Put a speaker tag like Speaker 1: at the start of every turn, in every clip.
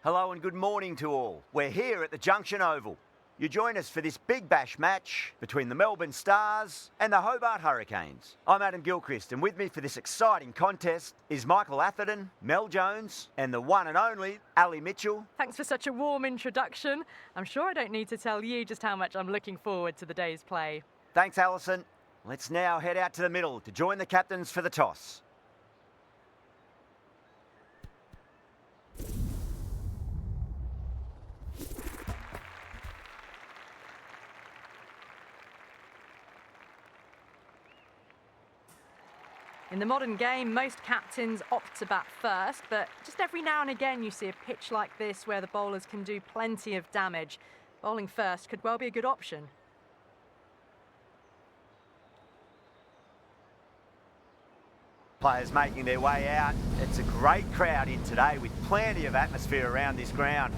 Speaker 1: Hello and good morning to all. We're here at the Junction Oval. You join us for this Big Bash match between the Melbourne Stars and the Hobart Hurricanes. I'm Adam Gilchrist, and with me for this exciting contest is Michael Atherton, Mel Jones and the one and only Ali Mitchell.
Speaker 2: Thanks for such a warm introduction. I'm sure I don't need to tell you just how much I'm looking forward to the day's play.
Speaker 1: Thanks, Alison. Let's now head out to the middle to join the captains for the toss.
Speaker 2: In the modern game, most captains opt to bat first, but just every now and again you see a pitch like this where the bowlers can do plenty of damage. Bowling first could well be a good option.
Speaker 1: Players making their way out. It's a great crowd in today with plenty of atmosphere around this ground.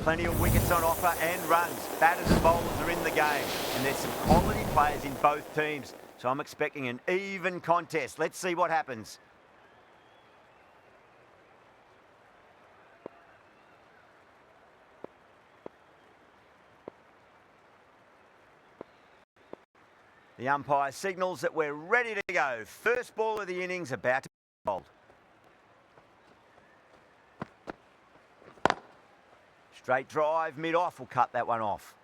Speaker 1: Plenty of wickets on offer and runs. Batters and bowlers are in the game, and there's some quality players in both teams. So I'm expecting an even contest. Let's see what happens. The umpire signals that we're ready to go. First ball of the innings about to be bowled. Straight drive, mid-off will cut that one off.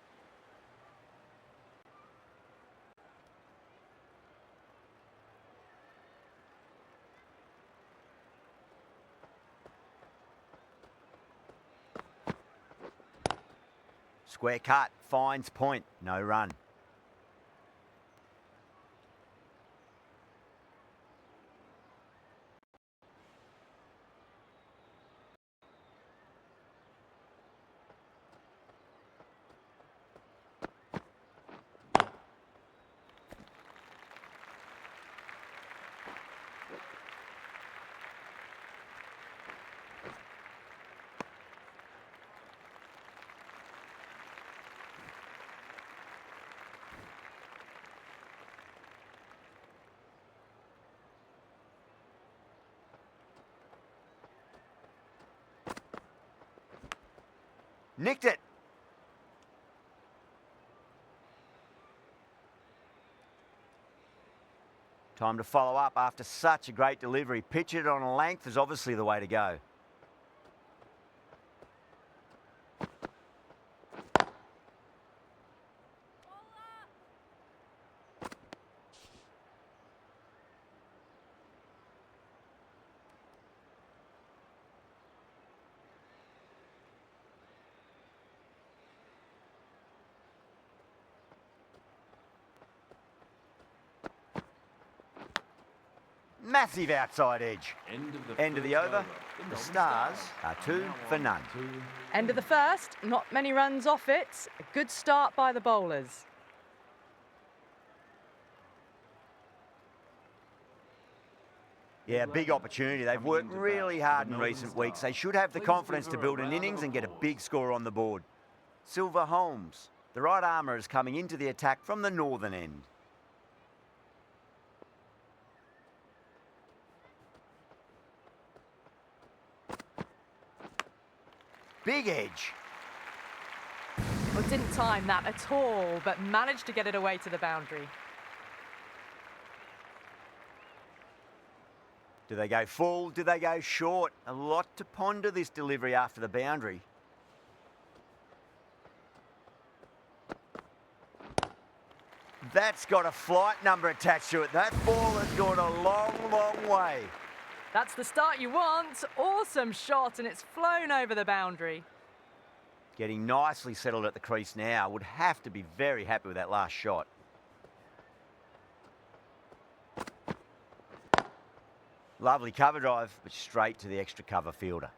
Speaker 1: Square cut, finds point, no run. Nicked it. Time to follow up after such a great delivery. Pitch it on a length is obviously the way to go. Massive outside edge. End of the over. The Stars are 2 for none.
Speaker 2: End of the first, not many runs off it. A good start by the bowlers.
Speaker 1: Yeah, big opportunity. They've worked really hard in recent weeks. They should have the confidence to build an innings and get a big score on the board. Silver Holmes, the right armour, is coming into the attack from the northern end. Big edge.
Speaker 2: Well, didn't time that at all, but managed to get it away to the boundary.
Speaker 1: Do they go full? Do they go short? A lot to ponder this delivery after the boundary. That's got a flight number attached to it. That ball has gone a long, long way.
Speaker 2: That's the start you want. Awesome shot, and it's flown over the boundary.
Speaker 1: Getting nicely settled at the crease now. Would have to be very happy with that last shot. Lovely cover drive, but straight to the extra cover fielder.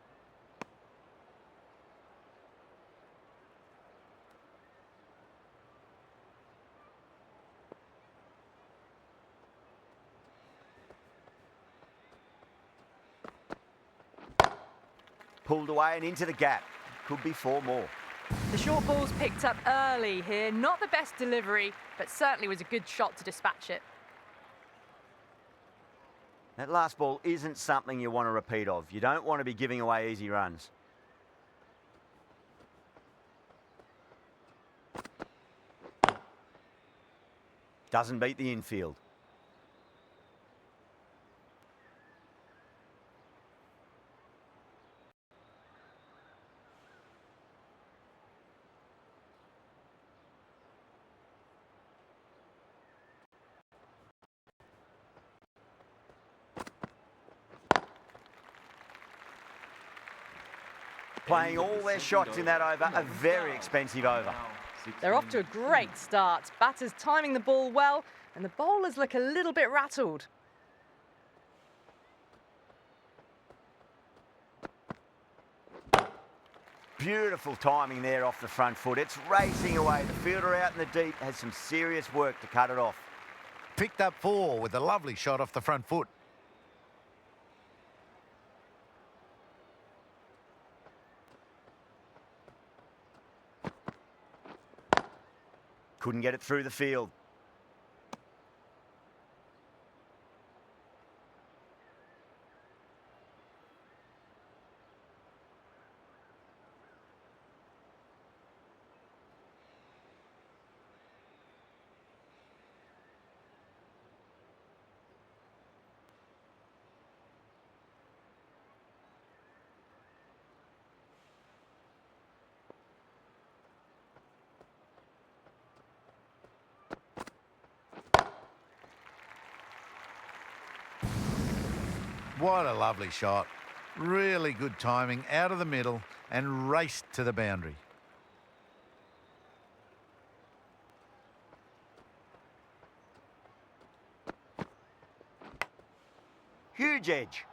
Speaker 1: Pulled away and into the gap. Could be 4 more.
Speaker 2: The short ball's picked up early here. Not the best delivery, but certainly was a good shot to dispatch it.
Speaker 1: That last ball isn't something you want to repeat of. You don't want to be giving away easy runs. Doesn't beat the infield. Playing all their shots in that over, a very expensive over.
Speaker 2: They're off to a great start. Batters timing the ball well, and the bowlers look a little bit rattled.
Speaker 1: Beautiful timing there off the front foot. It's racing away. The fielder out in the deep has some serious work to cut it off.
Speaker 3: Picked up 4 with a lovely shot off the front foot.
Speaker 1: Couldn't get it through the field.
Speaker 3: What a lovely shot. Really good timing, out of the middle and raced to the boundary.
Speaker 1: Huge edge.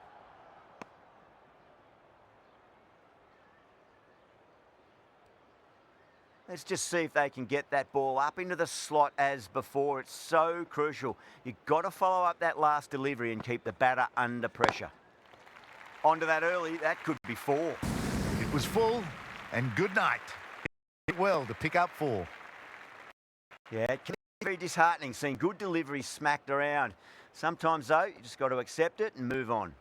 Speaker 1: Let's just see if they can get that ball up into the slot as before. It's so crucial. You've got to follow up that last delivery and keep the batter under pressure. Onto that early, that could be 4.
Speaker 3: It was full and good night. Did well to pick up 4.
Speaker 1: Yeah, it can be very disheartening seeing good deliveries smacked around. Sometimes, though, you just got to accept it and move on.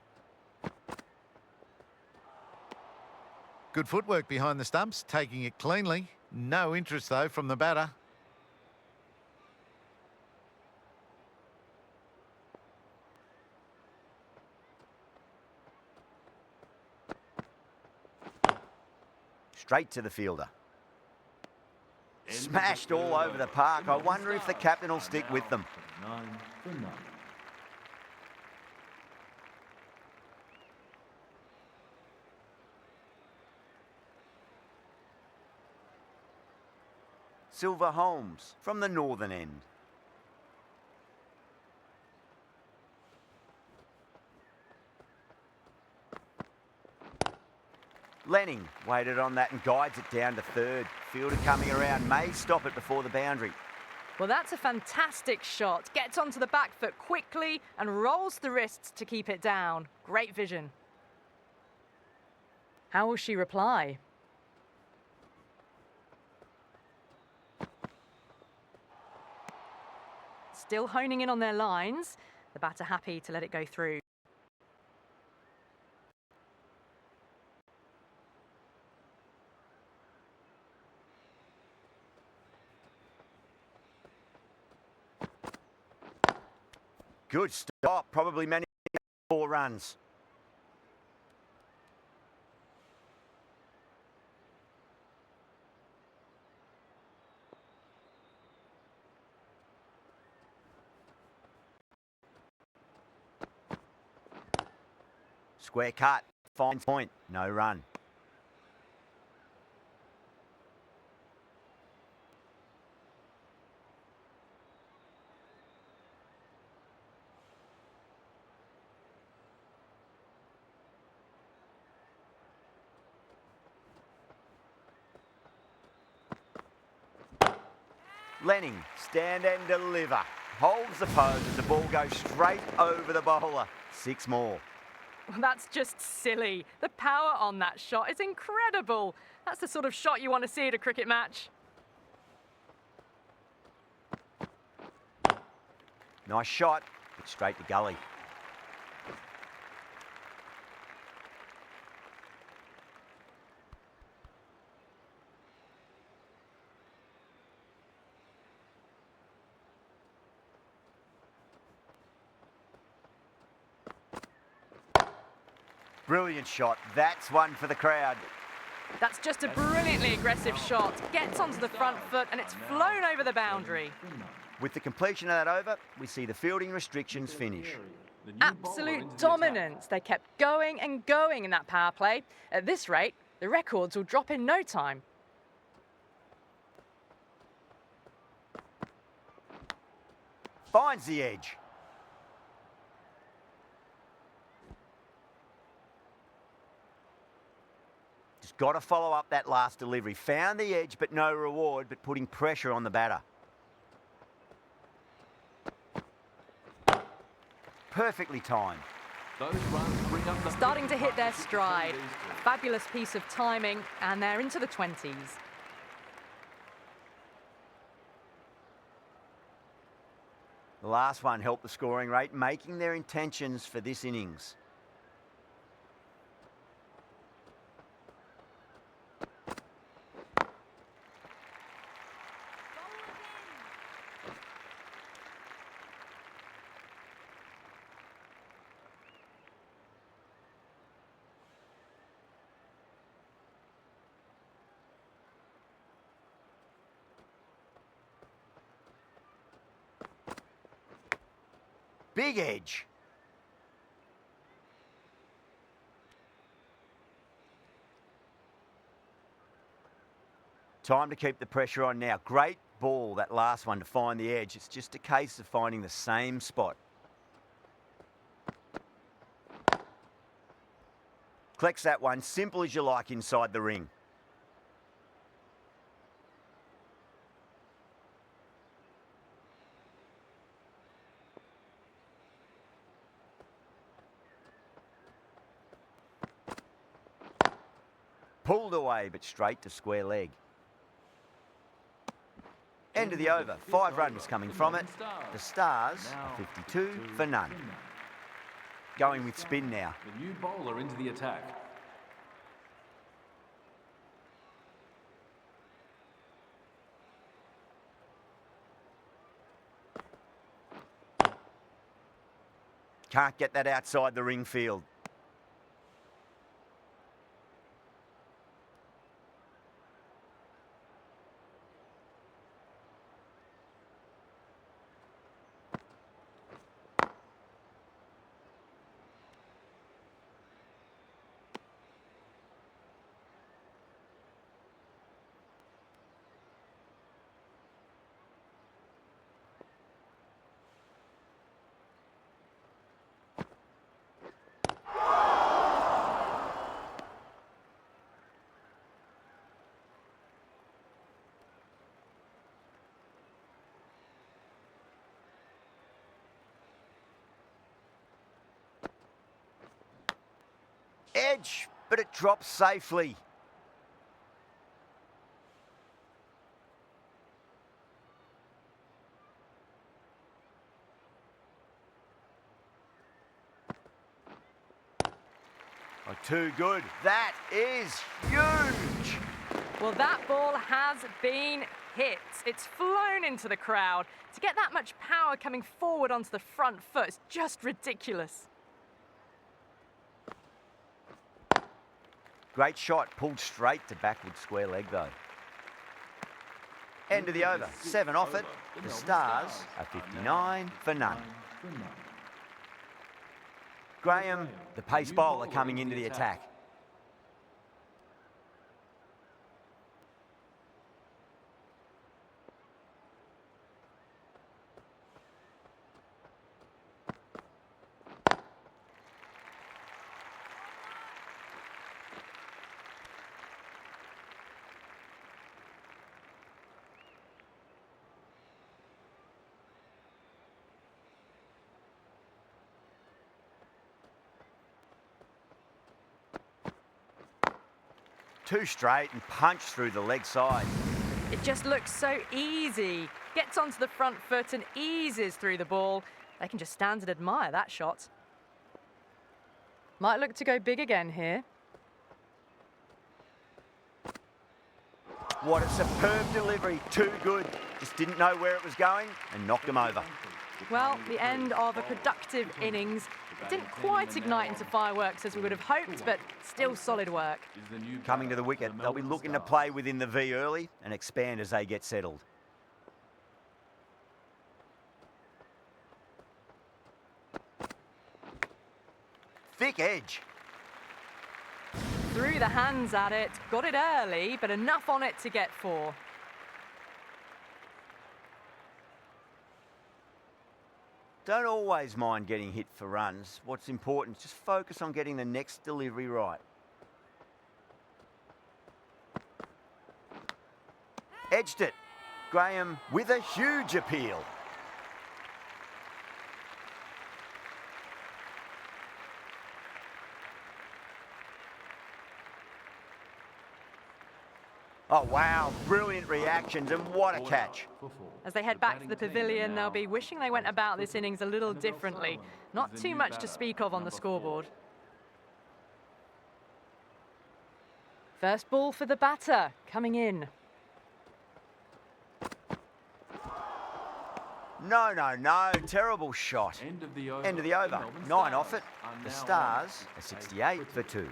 Speaker 3: Good footwork behind the stumps, taking it cleanly. No interest, though, from the batter.
Speaker 1: Straight to the fielder. Smashed all over the park. I wonder if the captain will stick with them. Silver Holmes from the northern end. Lenning waited on that and guides it down to third. Fielder coming around, may stop it before the boundary.
Speaker 2: Well, that's a fantastic shot. Gets onto the back foot quickly and rolls the wrists to keep it down. Great vision. How will she reply? Still honing in on their lines. The batter happy to let it go through.
Speaker 1: Good stop, probably managed 4 runs. Square cut, fine point, no run. Lenning, stand and deliver. Holds the pose as the ball goes straight over the bowler. 6 more.
Speaker 2: Well, that's just silly. The power on that shot is incredible. That's the sort of shot you want to see at a cricket match.
Speaker 1: Nice shot, but straight to gully. Brilliant shot. That's one for the crowd.
Speaker 2: That's just a brilliantly aggressive shot. Gets onto the front foot and it's flown over the boundary.
Speaker 1: With the completion of that over, we see the fielding restrictions finish.
Speaker 2: Absolute dominance. They kept going and going in that power play. At this rate, the records will drop in no time.
Speaker 1: Finds the edge. Just got to follow up that last delivery. Found the edge, but no reward, but putting pressure on the batter. Perfectly timed.
Speaker 4: Those runs bring up the
Speaker 2: Starting to hit their stride. Fabulous piece of timing, and they're into the 20s.
Speaker 1: The last one helped the scoring rate, making their intentions for this innings. Big edge. Time to keep the pressure on now. Great ball, that last one, to find the edge. It's just a case of finding the same spot. Collects that one, simple as you like, inside the ring. Pulled away, but straight to square leg. End of the over. 5 runs coming from it. The Stars are 52 for none. Going with spin now.
Speaker 4: The new bowler into the attack.
Speaker 1: Can't get that outside the ring field. Edge, but it drops safely. Oh, too good. That is huge.
Speaker 2: Well, that ball has been hit. It's flown into the crowd. To get that much power coming forward onto the front foot is just ridiculous.
Speaker 1: Great shot, pulled straight to backward square leg though. End of the over, 7 off it. The Stars are 59 for none. Graham, the pace bowler, coming into the attack. Two straight and punch through the leg side.
Speaker 2: It just looks so easy. Gets onto the front foot and eases through the ball. They can just stand and admire that shot. Might look to go big again here.
Speaker 1: What a superb delivery, too good. Just didn't know where it was going and knocked him over.
Speaker 2: Well, the end of a productive innings. It didn't quite ignite into fireworks as we would have hoped, but still solid work.
Speaker 1: Coming to the wicket, they'll be looking to play within the V early and expand as they get settled. Thick edge.
Speaker 2: Threw the hands at it, got it early, but enough on it to get 4.
Speaker 1: Don't always mind getting hit for runs. What's important is just focus on getting the next delivery right. Edged it. Graham with a huge appeal. Oh, wow. Brilliant reactions and what a catch.
Speaker 2: As they head back to the pavilion, they'll be wishing they went about this innings a little differently. Not too much to speak of on the scoreboard. First ball for the batter, coming in.
Speaker 1: No, no, no. Terrible shot.
Speaker 4: End of the over.
Speaker 1: End of the over. 9 off it. The Stars are 68 for 2.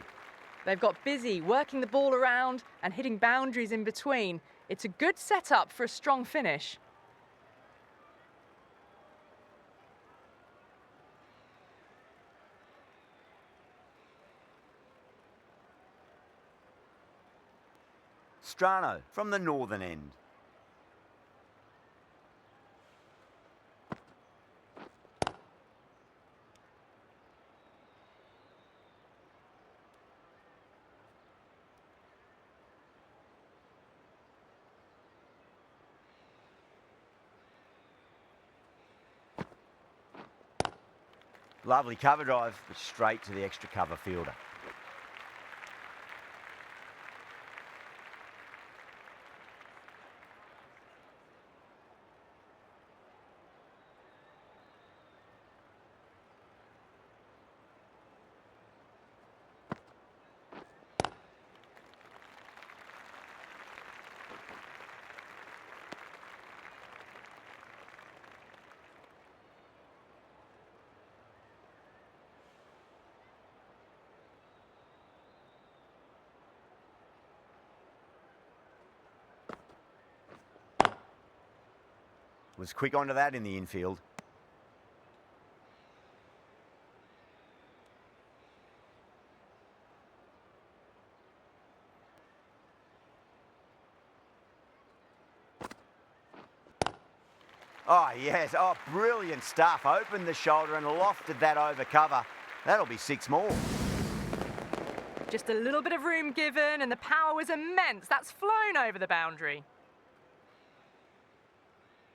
Speaker 2: They've got busy working the ball around and hitting boundaries in between. It's a good setup for a strong finish.
Speaker 1: Strano from the northern end. Lovely cover drive, but straight to the extra cover fielder. Was quick onto that in the infield. Oh, yes. Oh, brilliant stuff. Opened the shoulder and lofted that over cover. That'll be 6 more.
Speaker 2: Just a little bit of room given and the power was immense. That's flown over the boundary.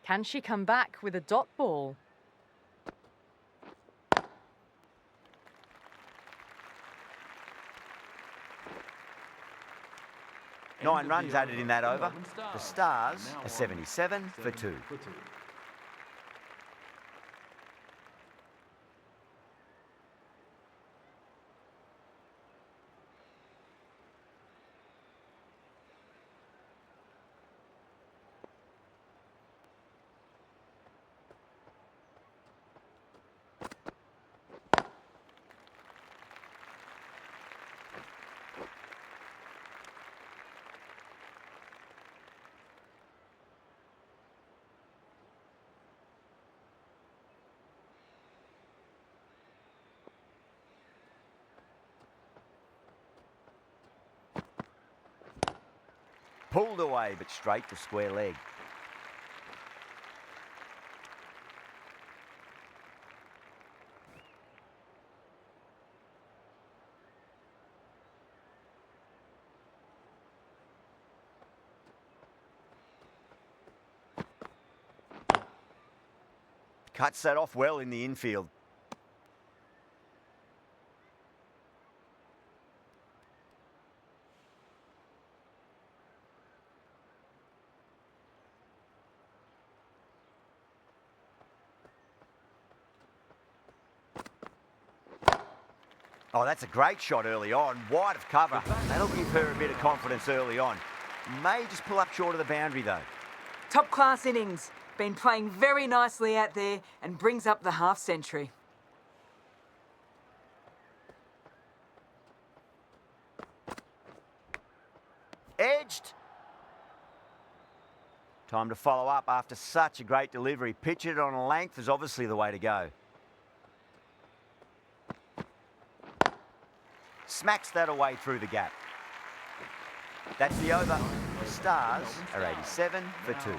Speaker 2: Can she come back with a dot ball?
Speaker 1: Nine runs added in that over. The Stars are 77 for 2. Pulled away, but straight to square leg. Cuts that off well in the infield. Oh, that's a great shot early on, wide of cover. That'll give her a bit of confidence early on. May just pull up short of the boundary though.
Speaker 5: Top class innings. Been playing very nicely out there and brings up the half century.
Speaker 1: Time to follow up after such a great delivery. Pitch it on a length is obviously the way to go. Smacks that away through the gap. That's the over. The Stars are 87 for 2.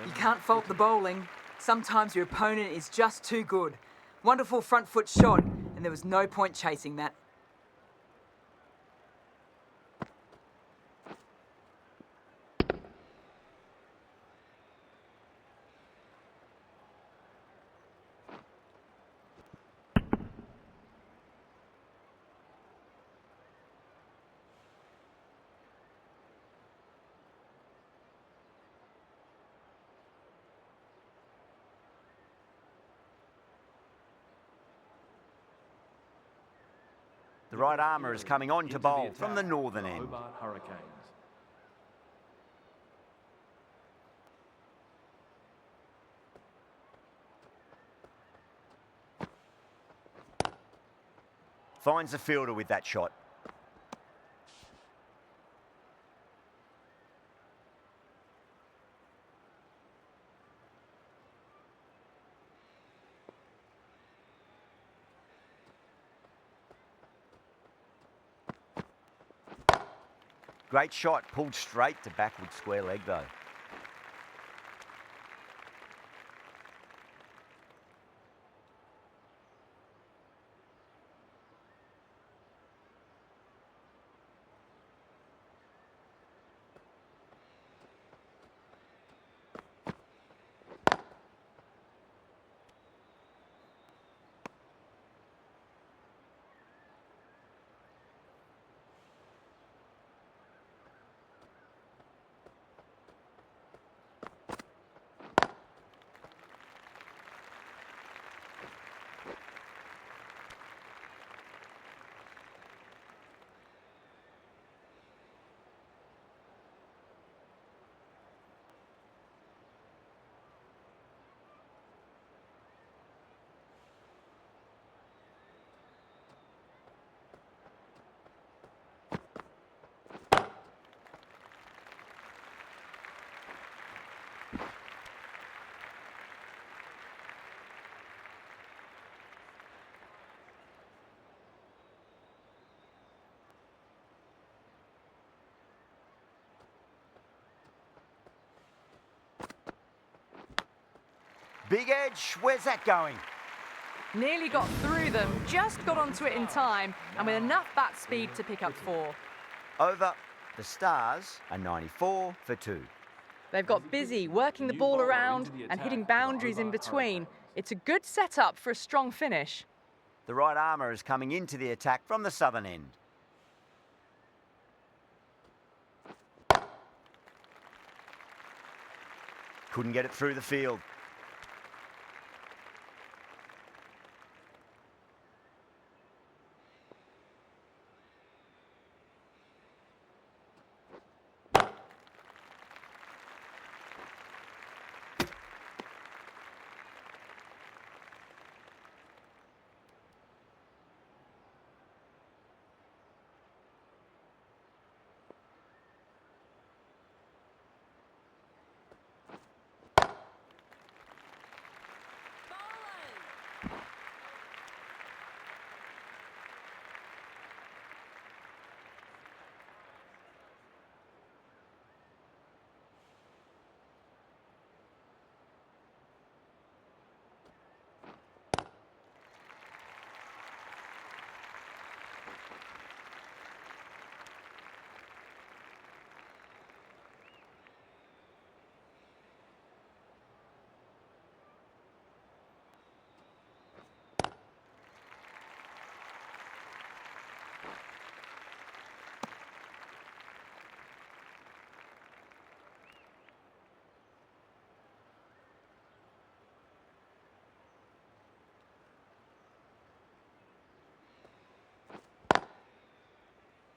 Speaker 5: You can't fault the bowling. Sometimes your opponent is just too good. Wonderful front foot shot, and there was no point chasing that.
Speaker 1: The right armour is coming on to
Speaker 4: Into
Speaker 1: bowl
Speaker 4: attack,
Speaker 1: from the northern
Speaker 4: the
Speaker 1: end.
Speaker 4: Hobart Hurricanes.
Speaker 1: Finds the fielder with that shot. Great shot, pulled straight to backward square leg though. Big edge, where's that going?
Speaker 2: Nearly got through them, just got onto it in time, and with enough bat speed to pick up 4.
Speaker 1: Over. The Stars are 94 for 2.
Speaker 2: They've got busy working the ball around and hitting boundaries in between. It's a good setup for a strong finish.
Speaker 1: The right armour is coming into the attack from the southern end. Couldn't get it through the field.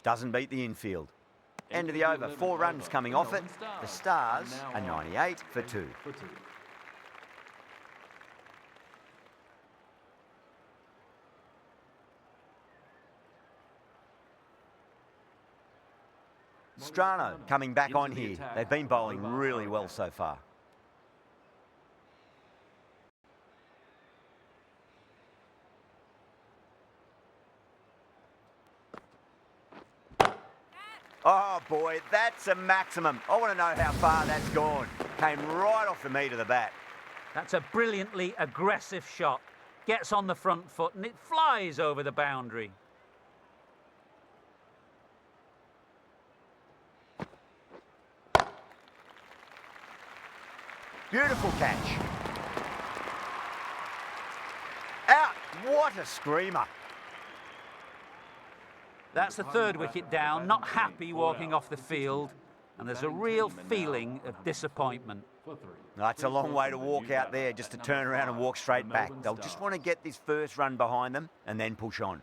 Speaker 1: Doesn't beat the infield. End of the over, 4 runs coming off it. The Stars are 98 for 2. Strano coming back
Speaker 4: Into
Speaker 1: on
Speaker 4: the
Speaker 1: here.
Speaker 4: attack,
Speaker 1: They've been bowling
Speaker 4: Hobart
Speaker 1: really well
Speaker 4: Hurricanes.
Speaker 1: so far. Oh boy, that's a maximum. I want to know how far that's gone. Came right off the meat of the bat.
Speaker 6: That's a brilliantly aggressive shot. Gets on the front foot and it flies over the boundary.
Speaker 1: Beautiful catch. Out. What a screamer.
Speaker 6: That's the third wicket down, not happy walking off the field, and there's a real feeling of disappointment.
Speaker 1: That's a long way to walk out there just to turn around and walk straight back. They'll just want to get this first run behind them and then push on.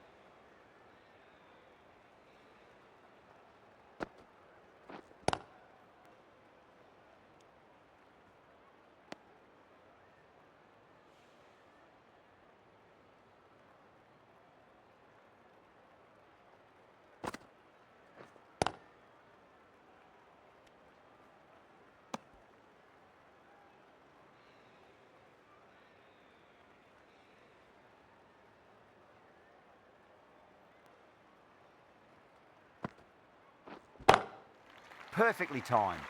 Speaker 1: Perfectly timed.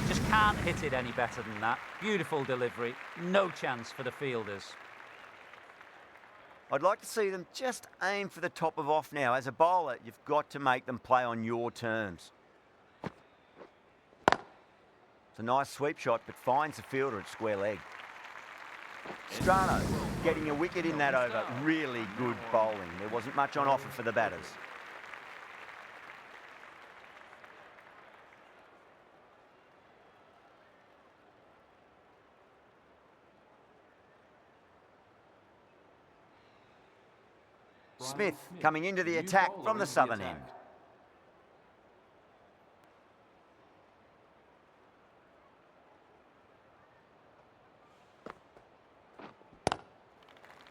Speaker 6: Just can't hit it any better than that. Beautiful delivery, no chance for the fielders.
Speaker 1: I'd like to see them just aim for the top of off now. As a bowler, you've got to make them play on your terms. It's a nice sweep shot, but finds the fielder at square leg. Strano getting a wicket in that over. Really good bowling. There wasn't much on offer for the batters. Smith coming into the attack from the southern end.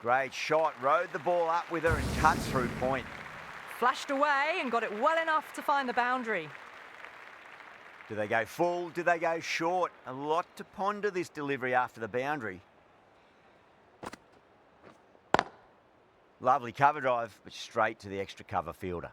Speaker 1: Great shot, rode the ball up with her and cut through point.
Speaker 2: Flashed away and got it well enough to find the boundary.
Speaker 1: Do they go full? Do they go short? A lot to ponder this delivery after the boundary. Lovely cover drive, but straight to the extra cover fielder.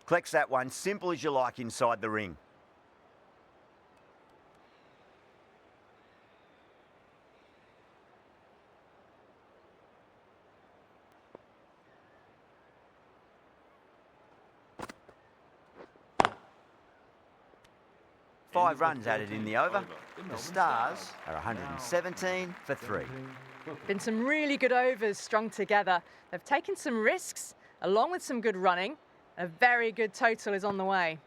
Speaker 1: Collects that one, simple as you like inside the ring. Five runs added in the over. The Stars are 117 for 3.
Speaker 2: Been some really good overs strung together. They've taken some risks, along with some good running. A very good total is on the way.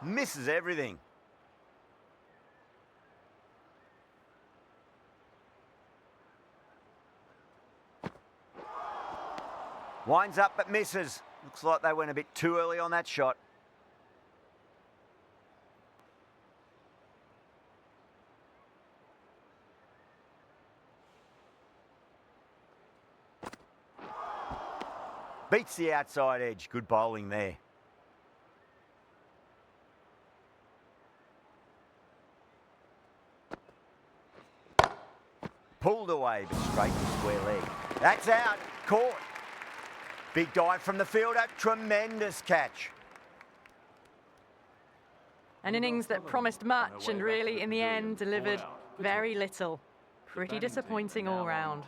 Speaker 1: Misses everything. Winds up but misses. Looks like they went a bit too early on that shot. Beats the outside edge. Good bowling there. Pulled away, but straight to square leg. That's out. Caught. Big dive from the fielder. Tremendous catch.
Speaker 2: An innings that promised much and really, in the end, delivered very little. Pretty disappointing all round.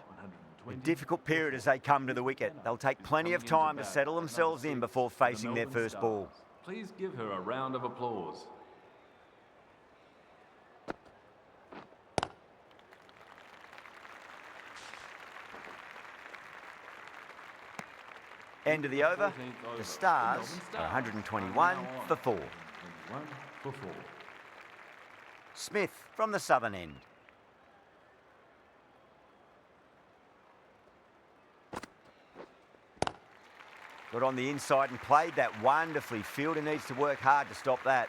Speaker 1: A difficult period as they come to the wicket. They'll take plenty of time to settle themselves in before facing their first ball.
Speaker 4: Please give her a round of applause.
Speaker 1: End of the over. The Stars are 121 for 4. Smith from the southern end. Got on the inside and played that wonderfully. Fielder needs to work hard to stop that.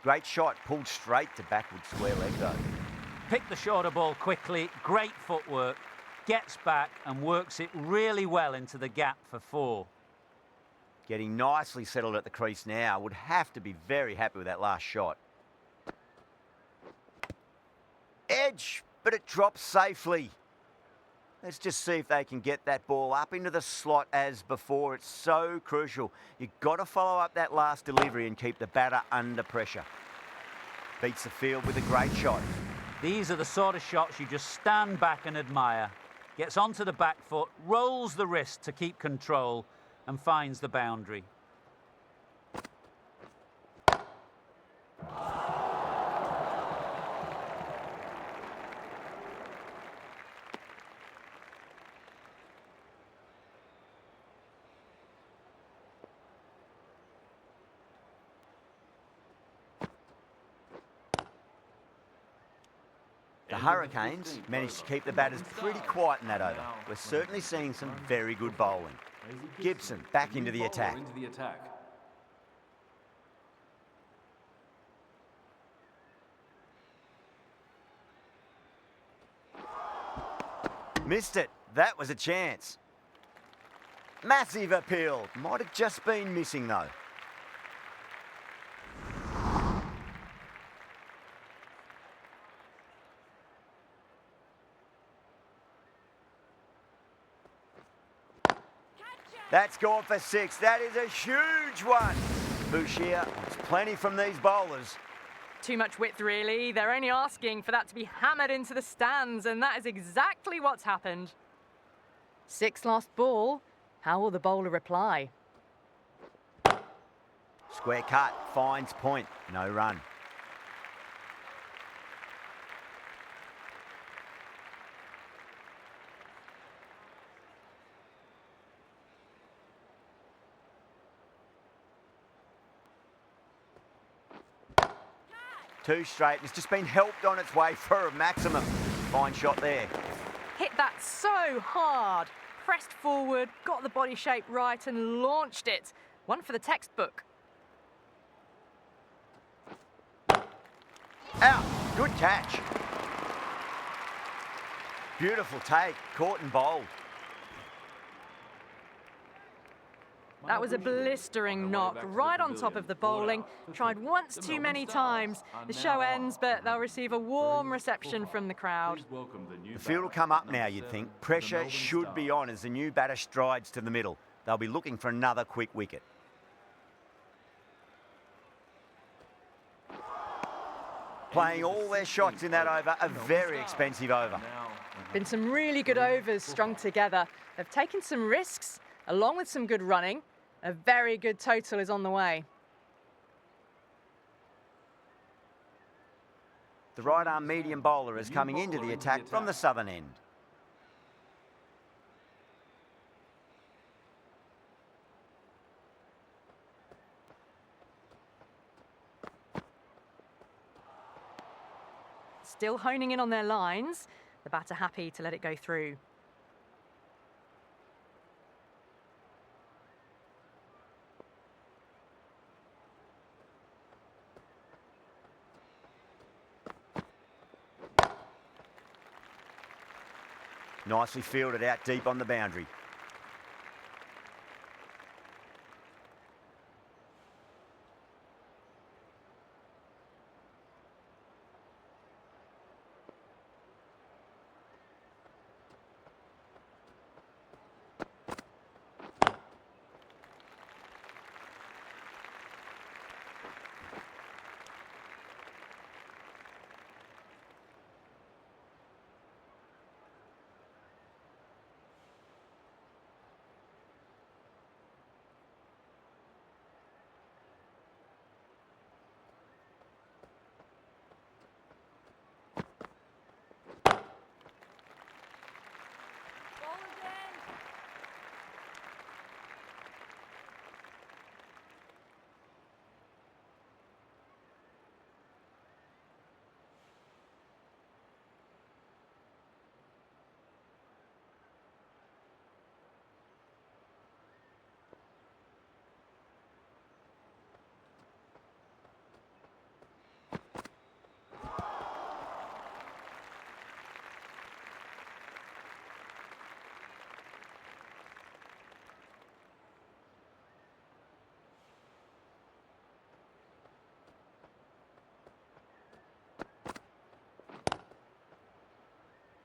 Speaker 1: Great shot, pulled straight to backward square leg though.
Speaker 6: Picked the shorter ball quickly, great footwork, gets back and works it really well into the gap for 4.
Speaker 1: Getting nicely settled at the crease now. Would have to be very happy with that last shot. Edge, but it drops safely. Let's just see if they can get that ball up into the slot as before. It's so crucial. You've got to follow up that last delivery and keep the batter under pressure. Beats the field with a great shot.
Speaker 6: These are the sort of shots you just stand back and admire. Gets onto the back foot, rolls the wrist to keep control and finds the boundary.
Speaker 1: The Hurricanes managed to keep the batters pretty quiet in that over. We're certainly seeing some very good bowling. Gibson back into the attack. Missed it. That was a chance. Massive appeal. Might have just been missing though. That's gone for 6. That is a huge one. Bouchier wants plenty from these bowlers.
Speaker 2: Too much width, really. They're only asking for that to be hammered into the stands, and that is exactly what's happened. 6 last ball. How will the bowler reply?
Speaker 1: Square cut, finds point, no run. Two straight, and it's just been helped on its way for a maximum. Fine shot there.
Speaker 2: Hit that so hard. Pressed forward, got the body shape right and launched it. One for the textbook.
Speaker 1: Out, good catch. Beautiful take, caught and bowled.
Speaker 2: That was a blistering knock, right on top of the bowling. Tried once too many times. The show ends, but they'll receive a warm reception from the crowd.
Speaker 1: The field will come up now, you'd think. Pressure should be on as the new batter strides to the middle. They'll be looking for another quick wicket. Playing all their shots in that over, a very expensive over.
Speaker 2: Been some really good overs strung together. They've taken some risks, along with some good running. A very good total is on the way.
Speaker 1: The right-arm medium bowler is coming into the attack from the southern end.
Speaker 2: Still honing in on their lines. The batter happy to let it go through.
Speaker 1: Nicely fielded out deep on the boundary.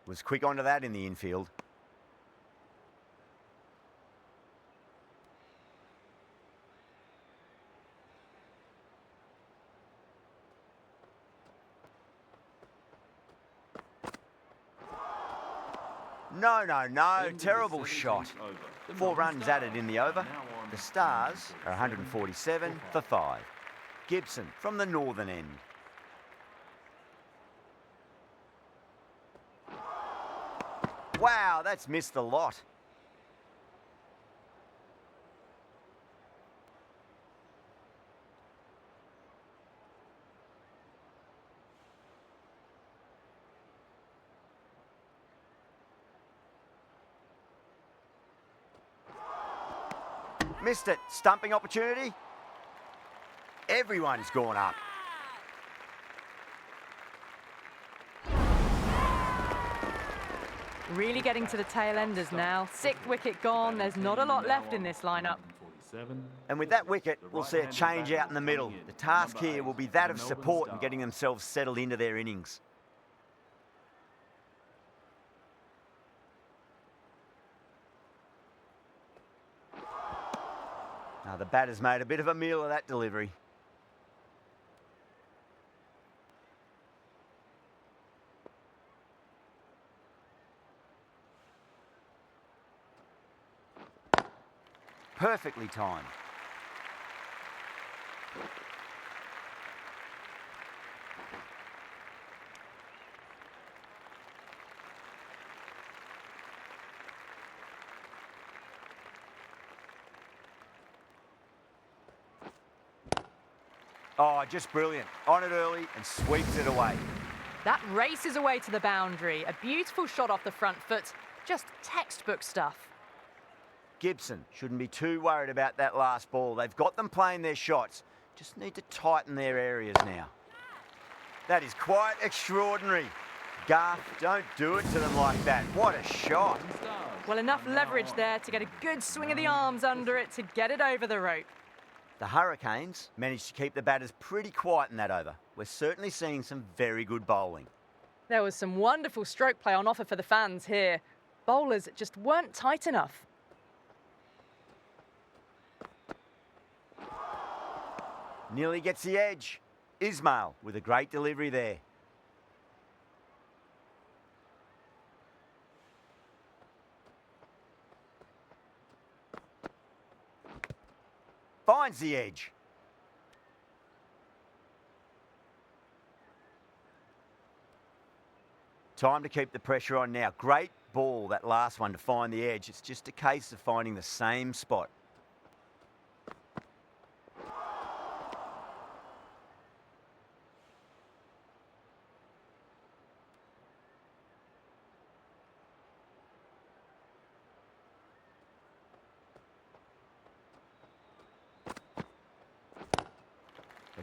Speaker 1: Was quick onto that in the infield. No. Terrible shot. 4 runs added in the over. The Stars are 147 for 5. Gibson from the northern end. Wow, that's missed the lot. Missed it. Stumping opportunity. Everyone's gone up.
Speaker 2: Really getting to the tail enders now. 6th wicket gone. There's not a lot left in this lineup.
Speaker 1: And with that wicket, we'll see a change out in the middle. The task here will be that of support and getting themselves settled into their innings. Now the batter's made a bit of a meal of that delivery. Perfectly timed. Oh, just brilliant. On it early and sweeps it away.
Speaker 2: That races away to the boundary. A beautiful shot off the front foot. Just textbook stuff.
Speaker 1: Gibson shouldn't be too worried about that last ball. They've got them playing their shots. Just need to tighten their areas now. That is quite extraordinary. Garth, don't do it to them like that. What a shot.
Speaker 2: Well, enough leverage there to get a good swing of the arms under it to get it over the rope.
Speaker 1: The Hurricanes managed to keep the batters pretty quiet in that over. We're certainly seeing some very good bowling.
Speaker 2: There was some wonderful stroke play on offer for the fans here. Bowlers just weren't tight enough.
Speaker 1: Nearly gets the edge. Ismail with a great delivery there. Finds the edge. Time to keep the pressure on now. Great ball, that last one, to find the edge. It's just a case of finding the same spot.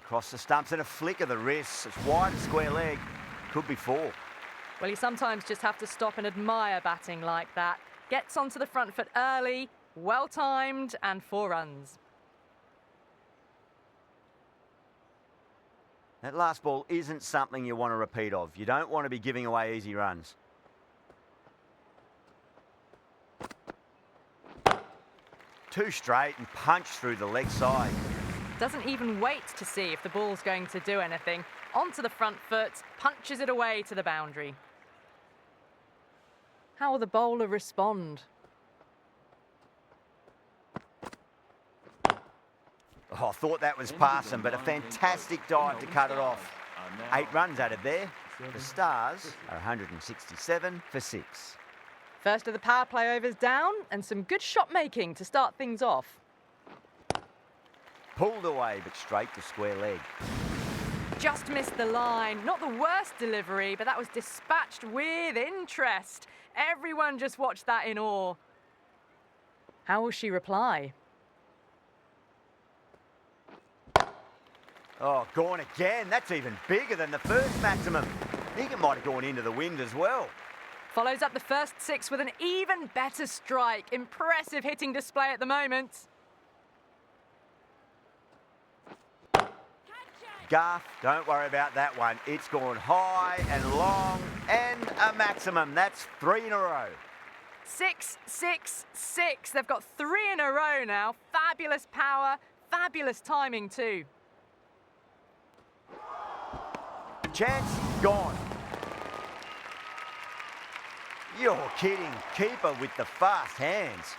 Speaker 1: Across the stumps and a flick of the wrists. It's wide and square leg. Could be 4.
Speaker 2: Well, you sometimes just have to stop and admire batting like that. Gets onto the front foot early, well timed, and 4 runs.
Speaker 1: That last ball isn't something you want to repeat of. You don't want to be giving away easy runs. Too straight and punch through the leg side.
Speaker 2: Doesn't even wait to see if the ball's going to do anything. Onto the front foot, punches it away to the boundary. How will the bowler respond?
Speaker 1: Oh, I thought that was passing, but a fantastic dive to cut it off. 8 runs added there. The Stars are 167 for 6.
Speaker 2: First of the power play overs down, and some good shot making to start things off.
Speaker 1: Pulled away, but straight to square leg.
Speaker 2: Just missed the line. Not the worst delivery, but that was dispatched with interest. Everyone just watched that in awe. How will she reply?
Speaker 1: Oh, gone again. That's even bigger than the first maximum. I think it might have gone into the wind as well.
Speaker 2: Follows up the first 6 with an even better strike. Impressive hitting display at the moment.
Speaker 1: Garth, don't worry about that one. It's gone high and long and a maximum. That's 3 in a row.
Speaker 2: 6, 6, 6. They've got 3 in a row now. Fabulous power, fabulous timing too.
Speaker 1: Chance gone. You're kidding. Keeper with the fast hands.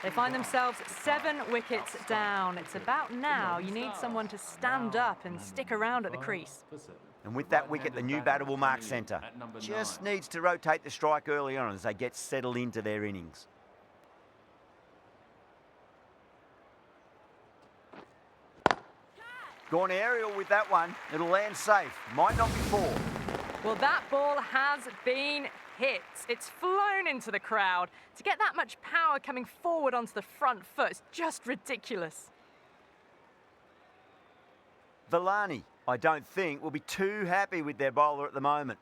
Speaker 2: They find themselves 7 wickets down. It's about now you need someone to stand up and stick around at the crease.
Speaker 1: And with that wicket, the new batter will mark centre. Just needs to rotate the strike early on as they get settled into their innings. Gone aerial with that one. It'll land safe. Might not be 4.
Speaker 2: Well, that ball has been hit. It's flown into the crowd. To get that much power coming forward onto the front foot is just ridiculous.
Speaker 1: Villani, I don't think, will be too happy with their bowler at the moment.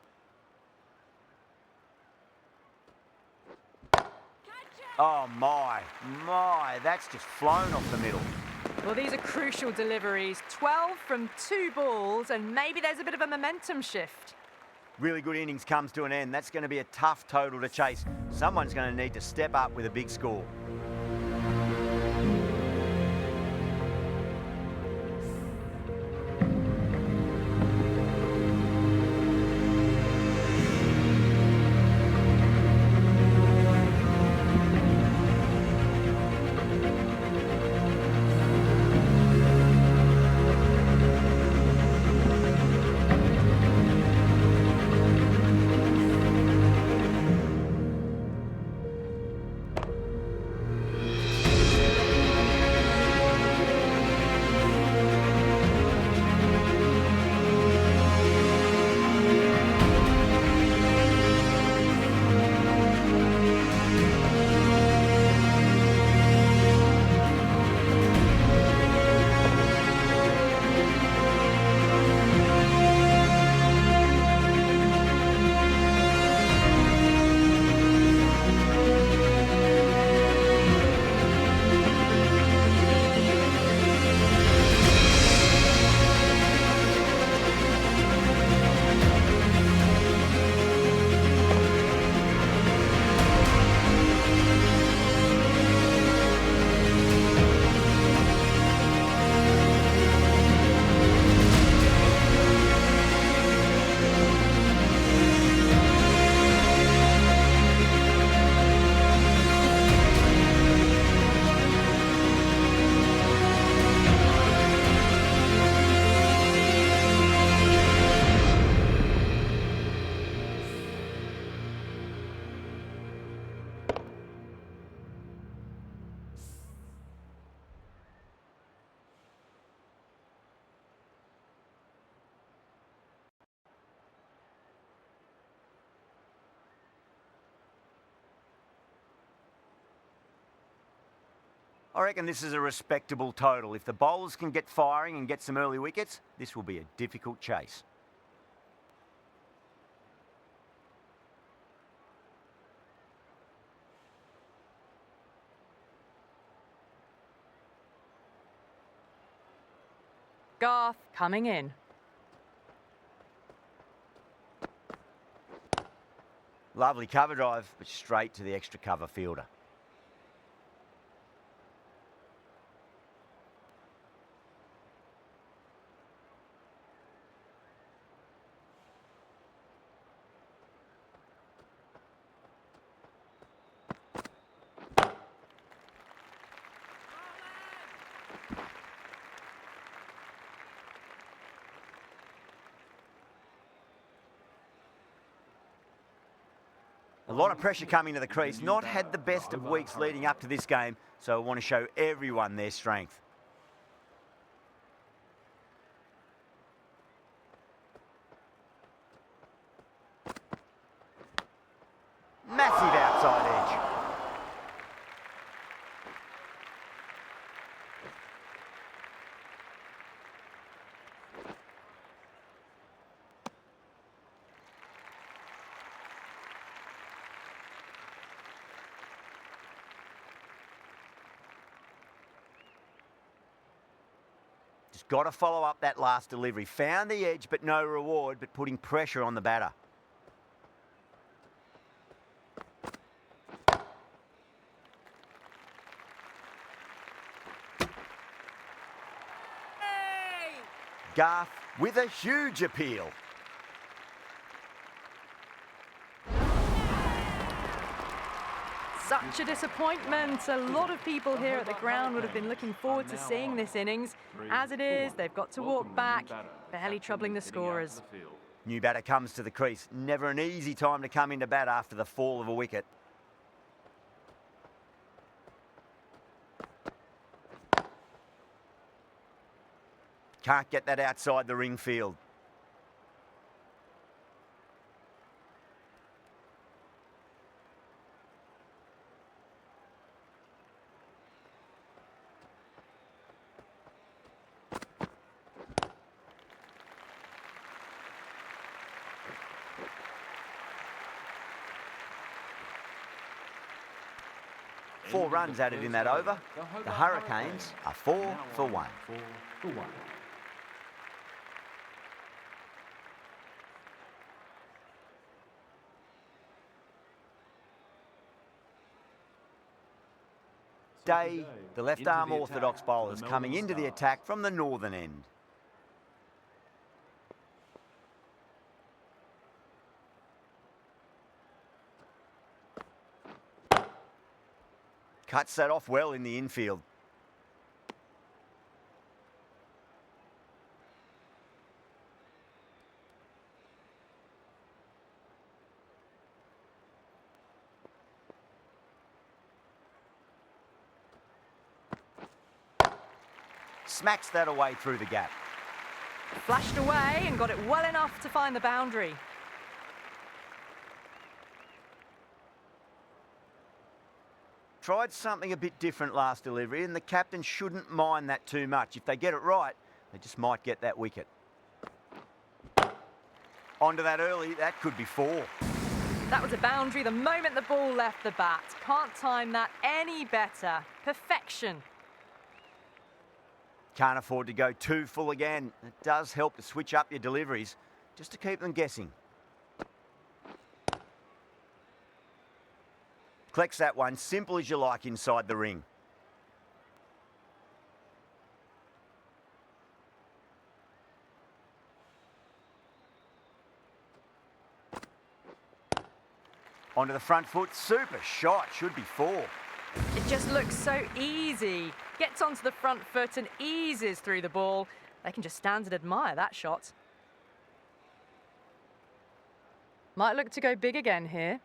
Speaker 1: Oh, my, that's just flown off the middle.
Speaker 2: Well, these are crucial deliveries. 12 from 2 balls, and maybe there's a bit of a momentum shift.
Speaker 1: Really good innings comes to an end. That's going to be a tough total to chase. Someone's going to need to step up with a big score. I reckon this is a respectable total. If the bowlers can get firing and get some early wickets, this will be a difficult chase.
Speaker 2: Garth coming in.
Speaker 1: Lovely cover drive, but straight to the extra cover fielder. A lot of pressure coming to the crease. Not had the best of weeks leading up to this game, so I want to show everyone their strength. Massive outside edge. Just got to follow up that last delivery. Found the edge, but no reward, but putting pressure on the batter. Garth with a huge appeal.
Speaker 2: Such a disappointment. A lot of people here at the ground would have been looking forward to seeing this innings. As it is, they've got to walk back, barely troubling the scorers.
Speaker 1: New batter comes to the crease. Never an easy time to come into bat after the fall of a wicket. Can't get that outside the ring field. Four runs added in that over. The Hurricanes are 4 for 1. Day, the left-arm orthodox bowlers coming into the attack from the northern end. Cuts that off well in the infield. Smacks that away through the gap.
Speaker 2: Flashed away and got it well enough to find the boundary.
Speaker 1: Tried something a bit different last delivery, and the captain shouldn't mind that too much. If they get it right, they just might get that wicket. Onto that early, that could be 4.
Speaker 2: That was a boundary the moment the ball left the bat. Can't time that any better. Perfection.
Speaker 1: Can't afford to go too full again. It does help to switch up your deliveries, just to keep them guessing. Collects that one, simple as you like inside the ring. Onto the front foot, super shot, should be 4.
Speaker 2: It just looks so easy. Gets onto the front foot and eases through the ball. They can just stand and admire that shot. Might look to go big again here.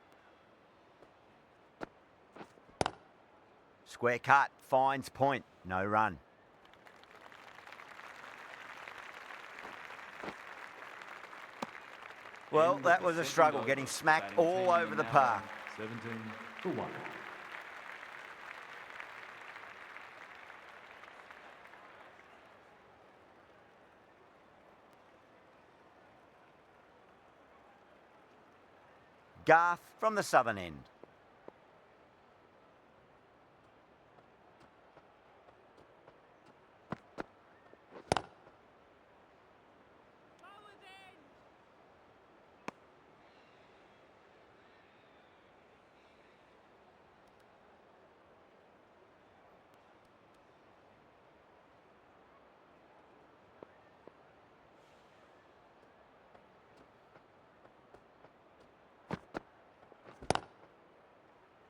Speaker 1: Square cut, finds point, no run. Well, that was a struggle, getting smacked all over the park.
Speaker 4: 17 for 1.
Speaker 1: Garth from the southern end.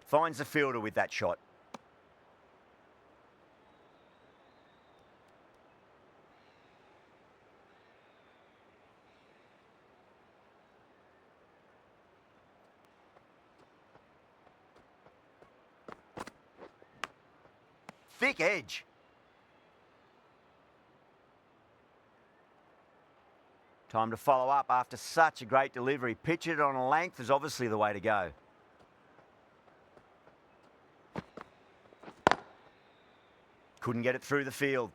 Speaker 1: Finds the fielder with that shot. Thick edge. Time to follow up after such a great delivery. Pitch it on a length is obviously the way to go. Couldn't get it through the field.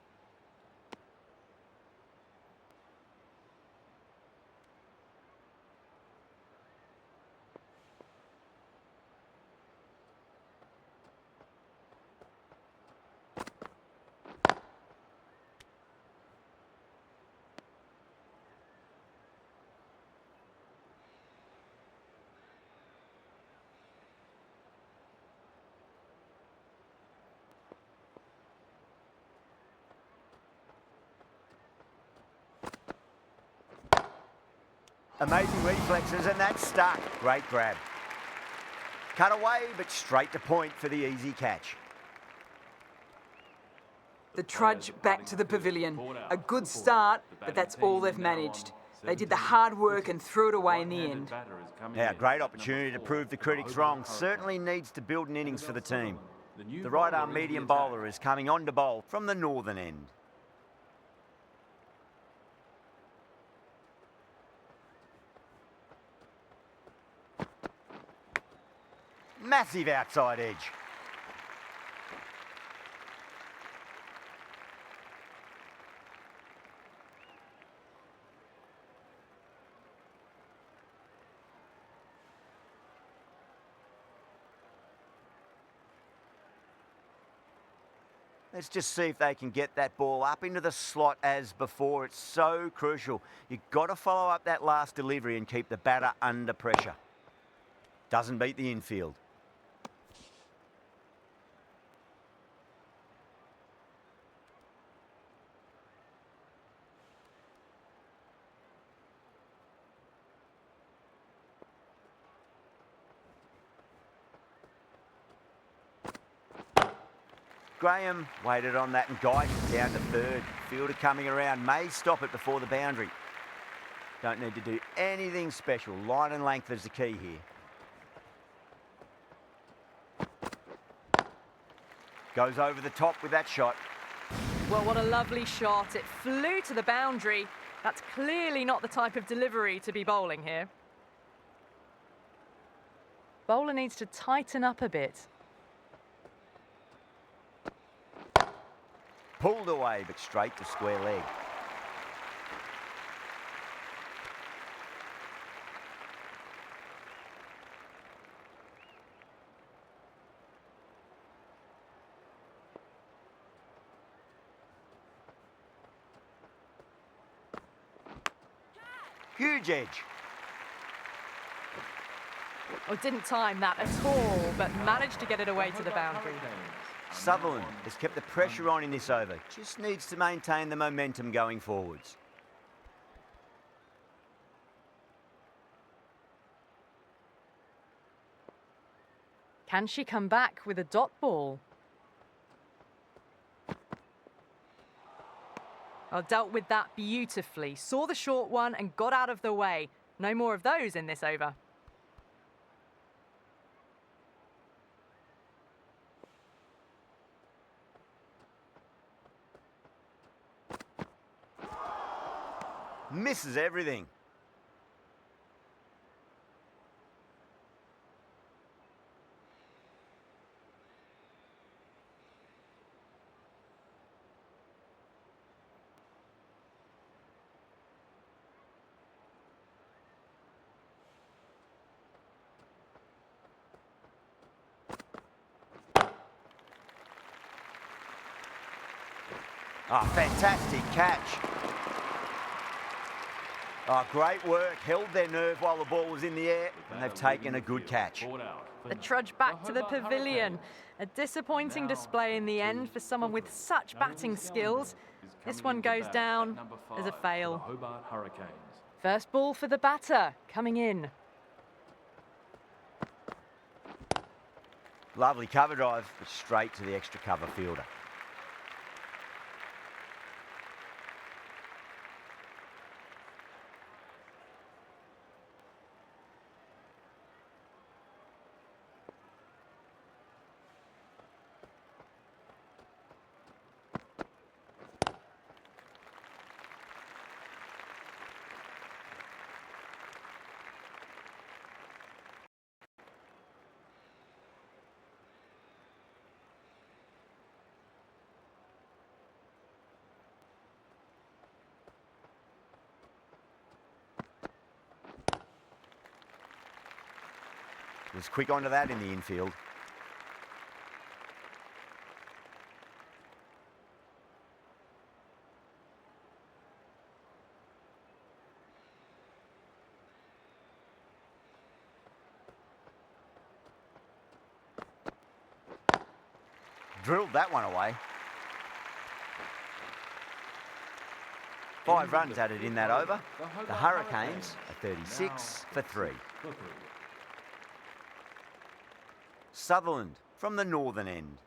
Speaker 1: Amazing reflexes, and that's stuck. Great grab. Cut away, but straight to point for the easy catch.
Speaker 5: The trudge back to the pavilion. A good start, but that's all they've managed. They did the hard work and threw it away in the end.
Speaker 1: Now, great opportunity to prove the critics wrong. Certainly needs to build an innings for the team. The right-arm medium bowler is coming on to bowl from the northern end. Massive outside edge. Let's just see if they can get that ball up into the slot as before. It's so crucial. You've got to follow up that last delivery and keep the batter under pressure. Doesn't beat the infield. Graham waited on that and guided it down to third. Fielder coming around, may stop it before the boundary. Don't need to do anything special. Line and length is the key here. Goes over the top with that shot.
Speaker 2: Well, what a lovely shot. It flew to the boundary. That's clearly not the type of delivery to be bowling here. Bowler needs to tighten up a bit.
Speaker 1: Pulled away, but straight to square leg. Huge edge.
Speaker 2: Oh, didn't time that at all, but managed to get it away to the boundary.
Speaker 1: Sutherland has kept the pressure on in this over. Just needs to maintain the momentum going forwards.
Speaker 2: Can she come back with a dot ball? Oh, dealt with that beautifully. Saw the short one and got out of the way. No more of those in this over.
Speaker 1: Misses everything. Oh, fantastic catch. Oh, great work. Held their nerve while the ball was in the air, and they've taken a good catch.
Speaker 2: The trudge back to the pavilion. A disappointing display in the end for someone with such batting skills. This one goes down as a fail.
Speaker 4: Hobart Hurricanes.
Speaker 2: First ball for the batter, coming in.
Speaker 1: Lovely cover drive, but straight to the extra cover fielder. Was quick onto that in the infield. Drilled that one away. 5 runs added in that over. The Hurricanes are 36 for 3. Sutherland from the northern end.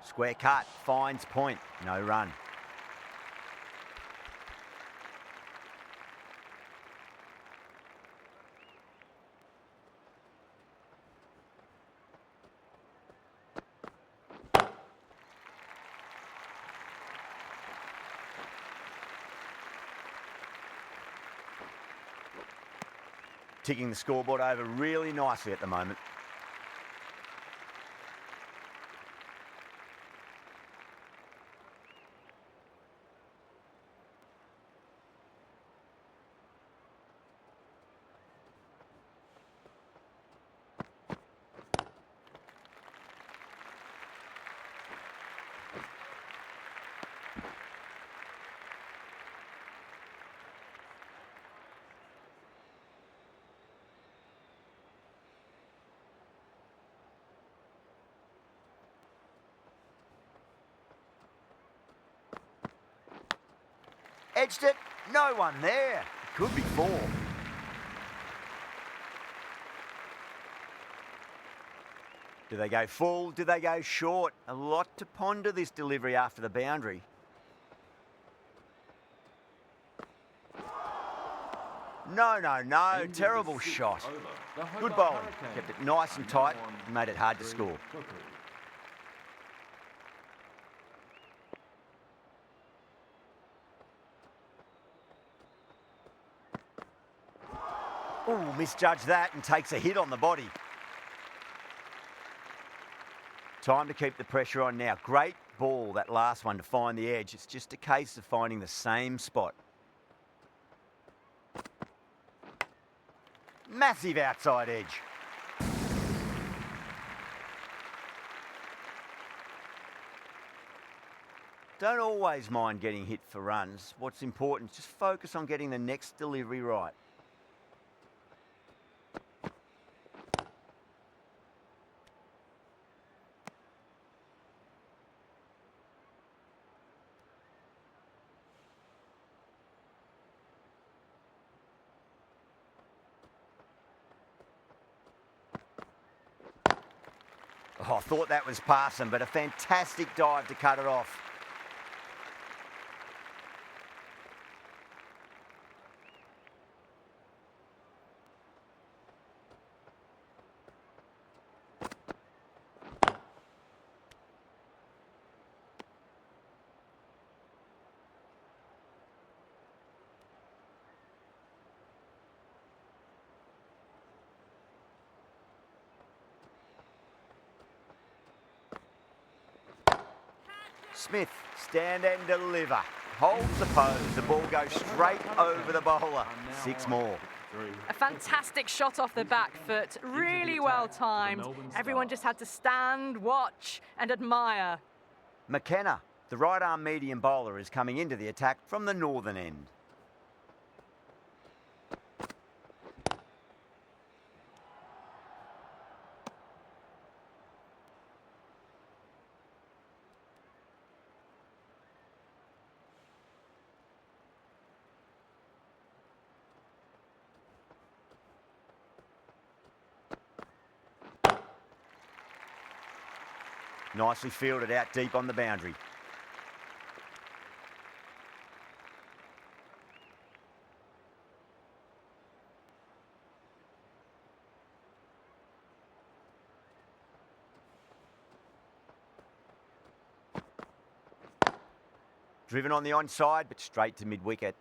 Speaker 1: Square cut, finds point, no run. Ticking the scoreboard over really nicely at the moment. Edged it, no one there. It could be 4. Do they go full? Do they go short? A lot to ponder this delivery after the boundary. No. Terrible shot. Good bowling. Kept it nice and tight and made it hard to score. Oh, misjudged that and takes a hit on the body. Time to keep the pressure on now. Great ball, that last one, to find the edge. It's just a case of finding the same spot. Massive outside edge. Don't always mind getting hit for runs. What's important is just focus on getting the next delivery right. Oh, I thought that was passing, but a fantastic dive to cut it off. Smith, stand and deliver. Holds the pose, the ball goes straight over the bowler. 6 more.
Speaker 2: A fantastic shot off the back foot, really well timed. Everyone just had to stand, watch and admire.
Speaker 1: McKenna, the right arm medium bowler, is coming into the attack from the northern end. Nicely fielded out deep on the boundary. Driven on the onside, but straight to mid-wicket.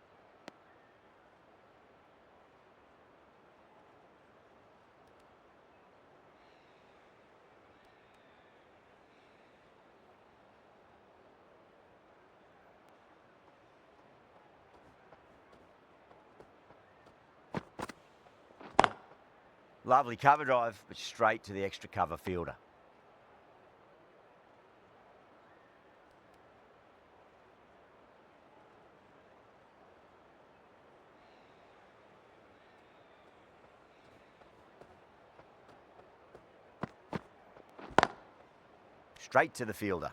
Speaker 1: Lovely cover drive, but straight to the extra cover fielder. Straight to the fielder.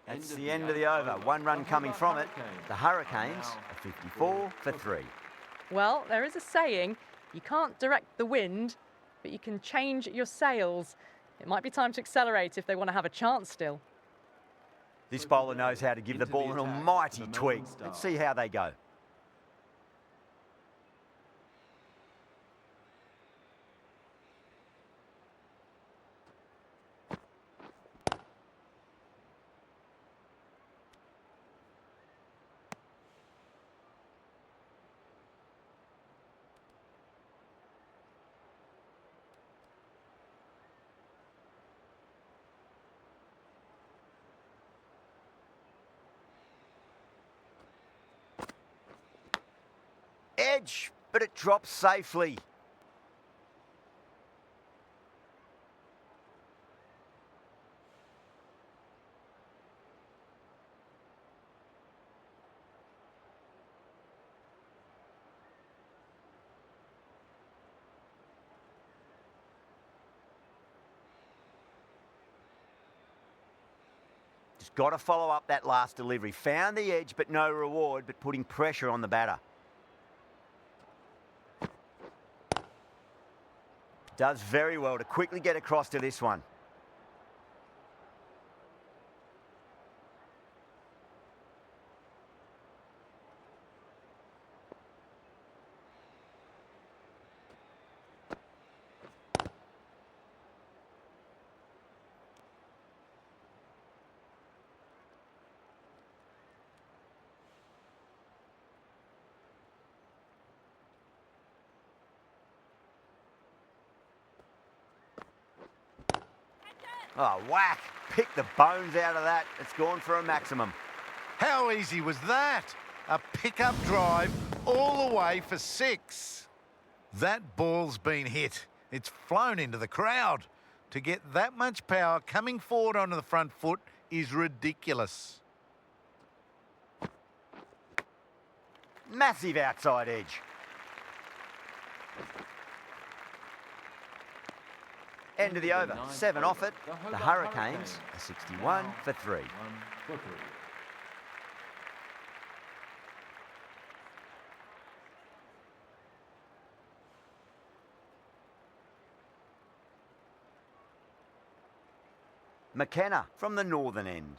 Speaker 1: That's the end of the over. 1 run coming from it. The Hurricanes are 54 for 3.
Speaker 2: Well, there is a saying, you can't direct the wind, but you can change your sails. It might be time to accelerate if they want to have a chance still.
Speaker 1: This bowler knows how to give the ball an almighty tweak. Let's see how they go. Edge, but it drops safely. Just got to follow up that last delivery. Found the edge, but no reward, but putting pressure on the batter. Does very well to quickly get across to this one. Oh, whack. Pick the bones out of that. It's gone for a maximum.
Speaker 3: How easy was that? A pickup drive all the way for 6. That ball's been hit. It's flown into the crowd. To get that much power coming forward onto the front foot is ridiculous.
Speaker 1: Massive outside edge. End of the over. 7 off it. The Hurricanes are 61 for 3. McKenna from the northern end.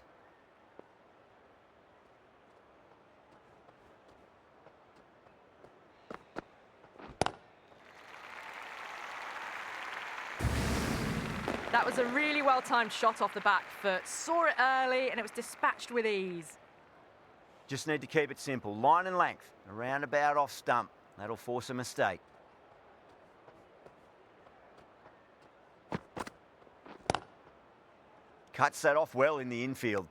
Speaker 2: That was a really well-timed shot off the back foot. Saw it early and it was dispatched with ease.
Speaker 1: Just need to keep it simple. Line and length, around about off stump. That'll force a mistake. Cuts that off well in the infield.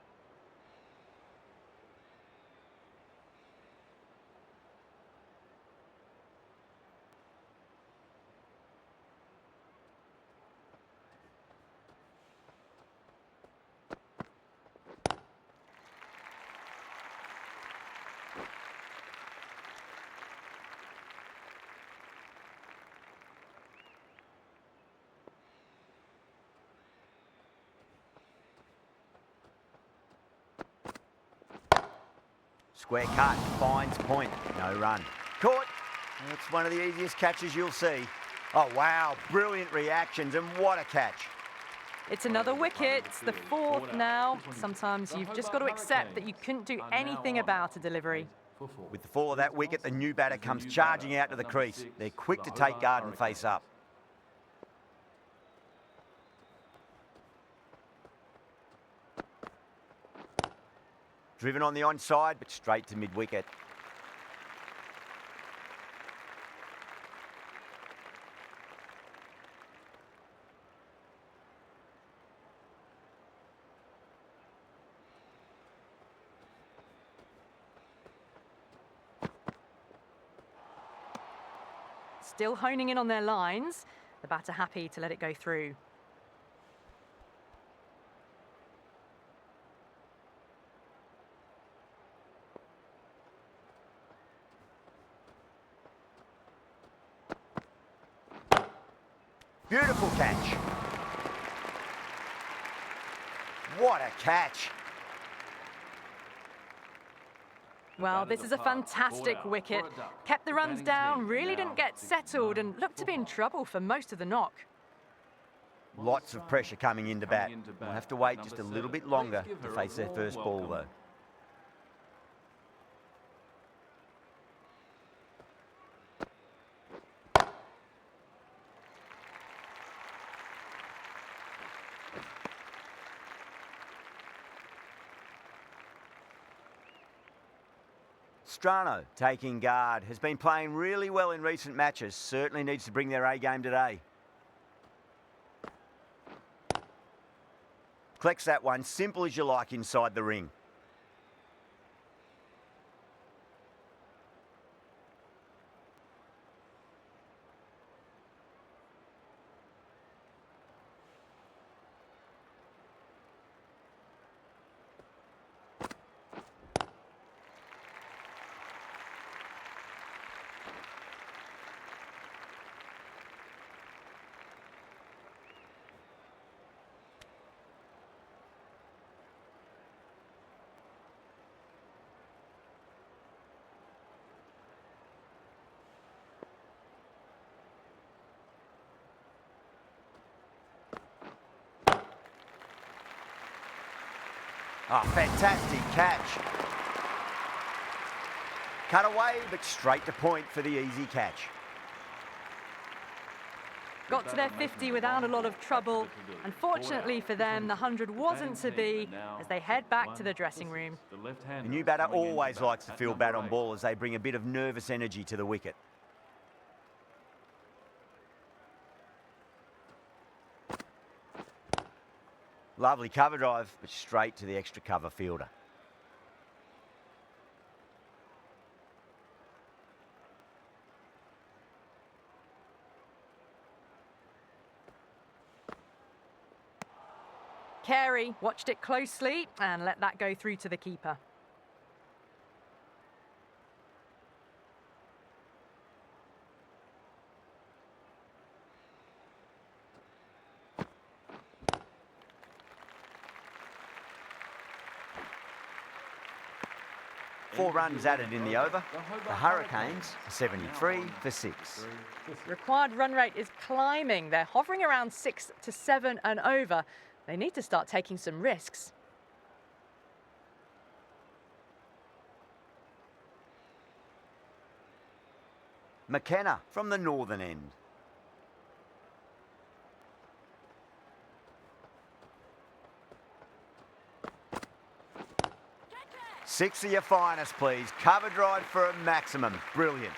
Speaker 1: Square cut, finds point, no run. Caught. That's one of the easiest catches you'll see. Oh, wow, brilliant reactions, and what a catch.
Speaker 2: It's another wicket. It's the fourth now. Sometimes you've just got to accept that you couldn't do anything about a delivery.
Speaker 1: With the fall of that wicket, the new batter comes charging out to the crease. They're quick to take guard and face up. Driven on the onside, but straight to mid-wicket.
Speaker 2: Still honing in on their lines. The batter happy to let it go through.
Speaker 1: Beautiful catch. What a catch.
Speaker 2: Well, this is a fantastic wicket. Kept the runs down, really didn't get settled and looked to be in trouble for most of the knock.
Speaker 1: Lots of pressure coming into bat. We'll have to wait just a little bit longer to face their first ball, though. Strano taking guard, has been playing really well in recent matches, certainly needs to bring their A game today. Collects that one, simple as you like inside the ring. Oh, fantastic catch. Cut away, but straight to point for the easy catch.
Speaker 2: Got to their 50 without a lot of trouble. Unfortunately for them, the 100 wasn't to be as they head back to the dressing room.
Speaker 1: The new batter always likes to feel bat on ball as they bring a bit of nervous energy to the wicket. Lovely cover drive, but straight to the extra cover fielder.
Speaker 2: Carey watched it closely and let that go through to the keeper.
Speaker 1: Four runs added in the over. The Hurricanes, 73 for 6.
Speaker 2: Required run rate is climbing. They're hovering around 6 to 7 and over. They need to start taking some risks.
Speaker 1: McKenna from the northern end. 6 of your finest, please. Cover drive for a maximum. Brilliant.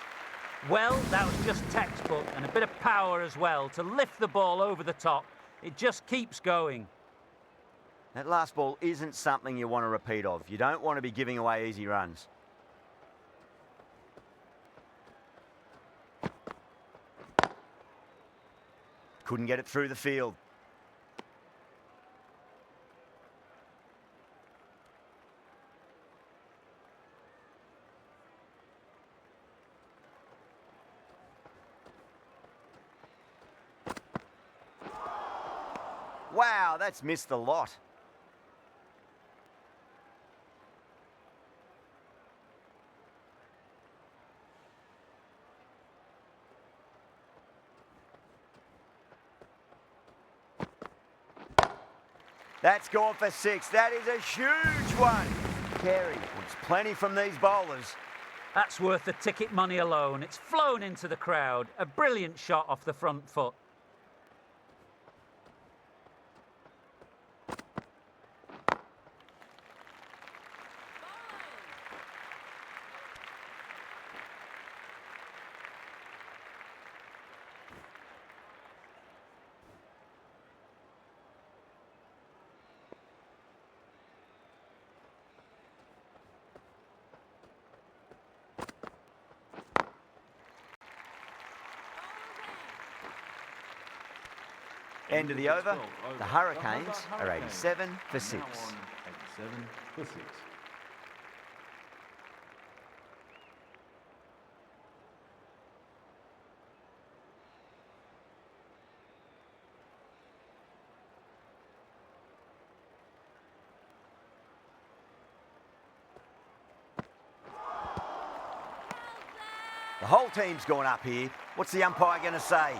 Speaker 6: Well, that was just textbook and a bit of power as well to lift the ball over the top. It just keeps going.
Speaker 1: That last ball isn't something you want to repeat of. You don't want to be giving away easy runs. Couldn't get it through the field. Wow, that's missed a lot. That's gone for 6. That is a huge one. Carey wants plenty from these bowlers.
Speaker 6: That's worth the ticket money alone. It's flown into the crowd. A brilliant shot off the front foot.
Speaker 1: End of the over. The Hurricanes are 87 for 6.
Speaker 4: 87 for 6.
Speaker 1: The whole team's gone up here. What's the umpire going to say?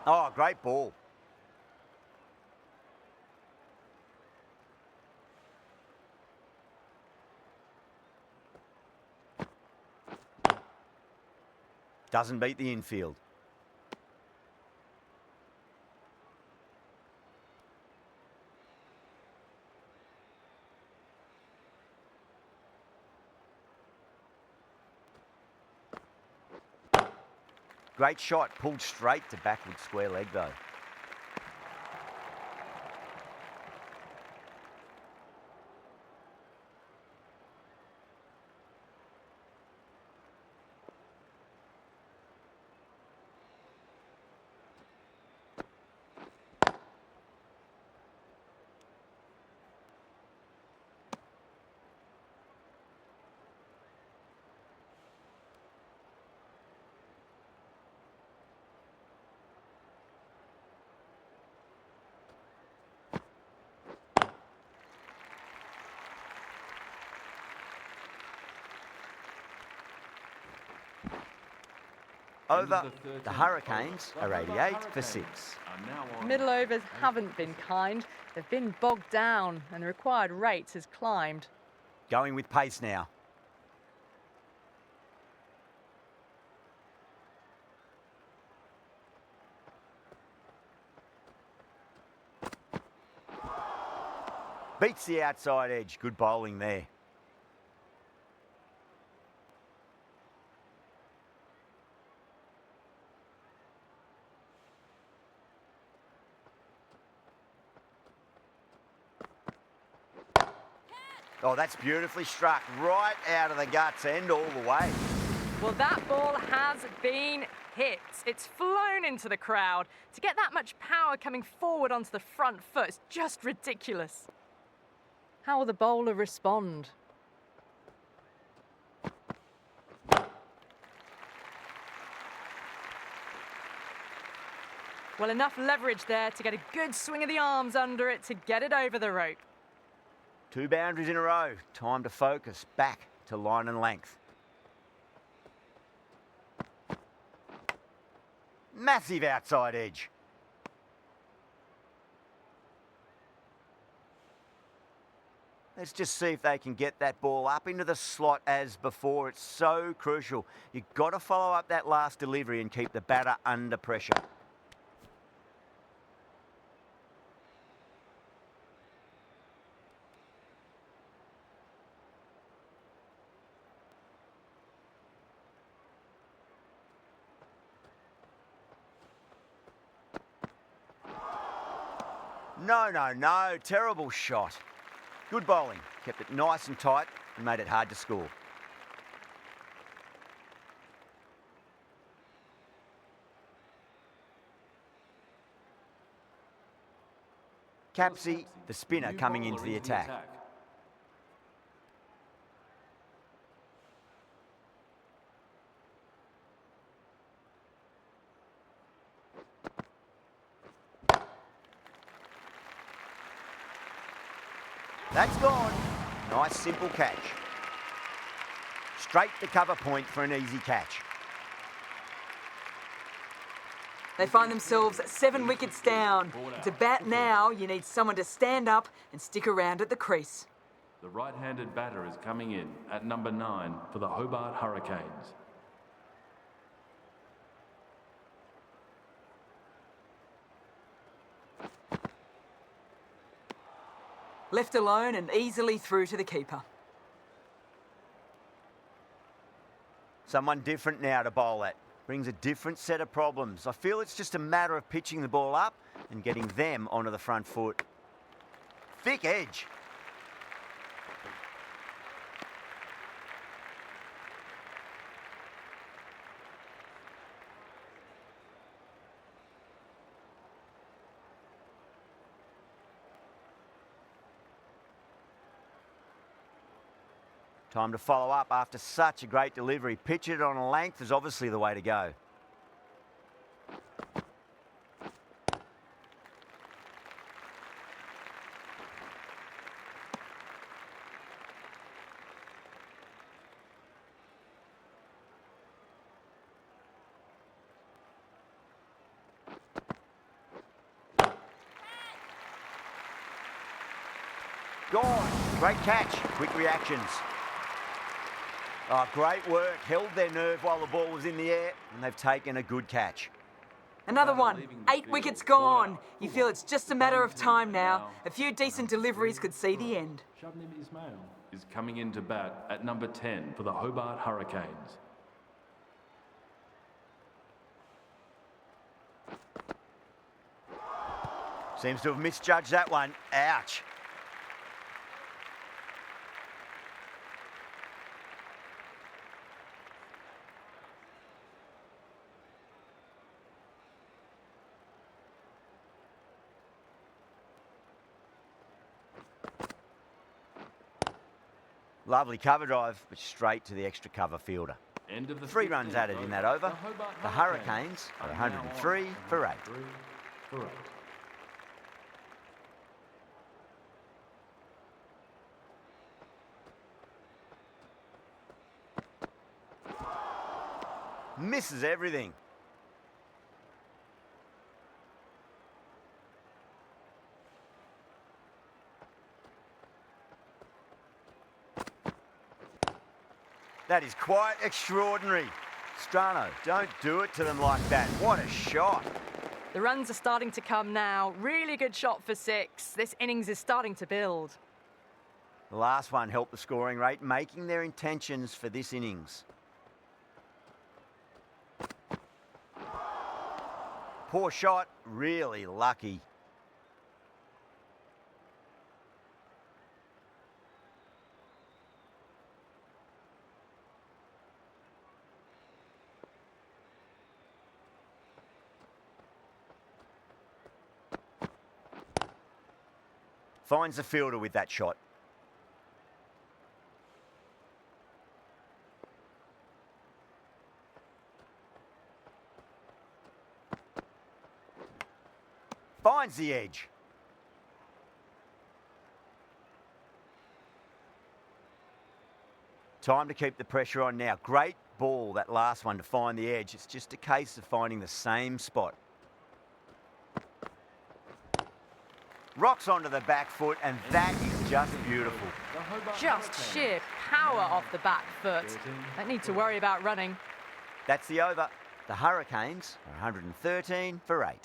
Speaker 1: Oh, great ball. Doesn't beat the infield. Great shot, pulled straight to backward square leg though. Over. The Hurricanes are 88 for 6.
Speaker 2: Middle overs haven't been kind. They've been bogged down and the required rate has climbed.
Speaker 1: Going with pace now. Beats the outside edge. Good bowling there. Oh, that's beautifully struck. Right out of the guts end all the way.
Speaker 2: Well, that ball has been hit. It's flown into the crowd. To get that much power coming forward onto the front foot is just ridiculous. How will the bowler respond? Well, enough leverage there to get a good swing of the arms under it to get it over the rope.
Speaker 1: 2 boundaries in a row. Time to focus. Back to line and length. Massive outside edge. Let's just see if they can get that ball up into the slot as before. It's so crucial. You've got to follow up that last delivery and keep the batter under pressure. No. Terrible shot. Good bowling. Kept it nice and tight and made it hard to score. Capsey, the spinner, coming into the attack. That's gone. Nice simple catch. Straight to cover point for an easy catch.
Speaker 5: They find themselves 7 wickets down. To bat now, you need someone to stand up and stick around at the crease.
Speaker 4: The right-handed batter is coming in at number 9 for the Hobart Hurricanes.
Speaker 5: Left alone and easily through to the keeper.
Speaker 1: Someone different now to bowl at. Brings a different set of problems. I feel it's just a matter of pitching the ball up and getting them onto the front foot. Thick edge. Time to follow up after such a great delivery. Pitch it on a length is obviously the way to go. Gone. Great catch. Quick reactions. Oh, great work. Held their nerve while the ball was in the air, and they've taken a good catch.
Speaker 5: Another one. 8 wickets gone. You feel it's just a matter of time now. A few decent deliveries could see the end.
Speaker 4: Shabnim Ismail is coming in to bat at number 10 for the Hobart Hurricanes.
Speaker 1: Seems to have misjudged that one. Ouch. Lovely cover drive, but straight to the extra cover fielder.
Speaker 4: End of the
Speaker 1: 3 runs added in that over. The Hurricanes are
Speaker 4: are
Speaker 1: 103 for 8.
Speaker 4: 3 for 8.
Speaker 1: Misses everything. That is quite extraordinary. Strano, don't do it to them like that. What a shot.
Speaker 2: The runs are starting to come now. Really good shot for 6. This innings is starting to build.
Speaker 1: The last one helped the scoring rate, making their intentions for this innings. Poor shot, really lucky. Finds the fielder with that shot. Finds the edge. Time to keep the pressure on now. Great ball, that last one, to find the edge. It's just a case of finding the same spot. Rocks onto the back foot, and that is just beautiful.
Speaker 2: Just sheer power off the back foot. Don't need to worry about running.
Speaker 1: That's the over. The Hurricanes are 113 for 8.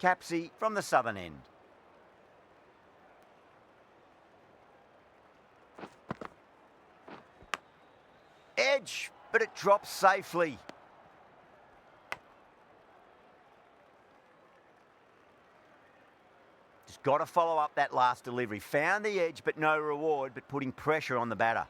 Speaker 1: Capsey from the southern end. Edge, but it drops safely. Just got to follow up that last delivery. Found the edge, but no reward, but putting pressure on the batter.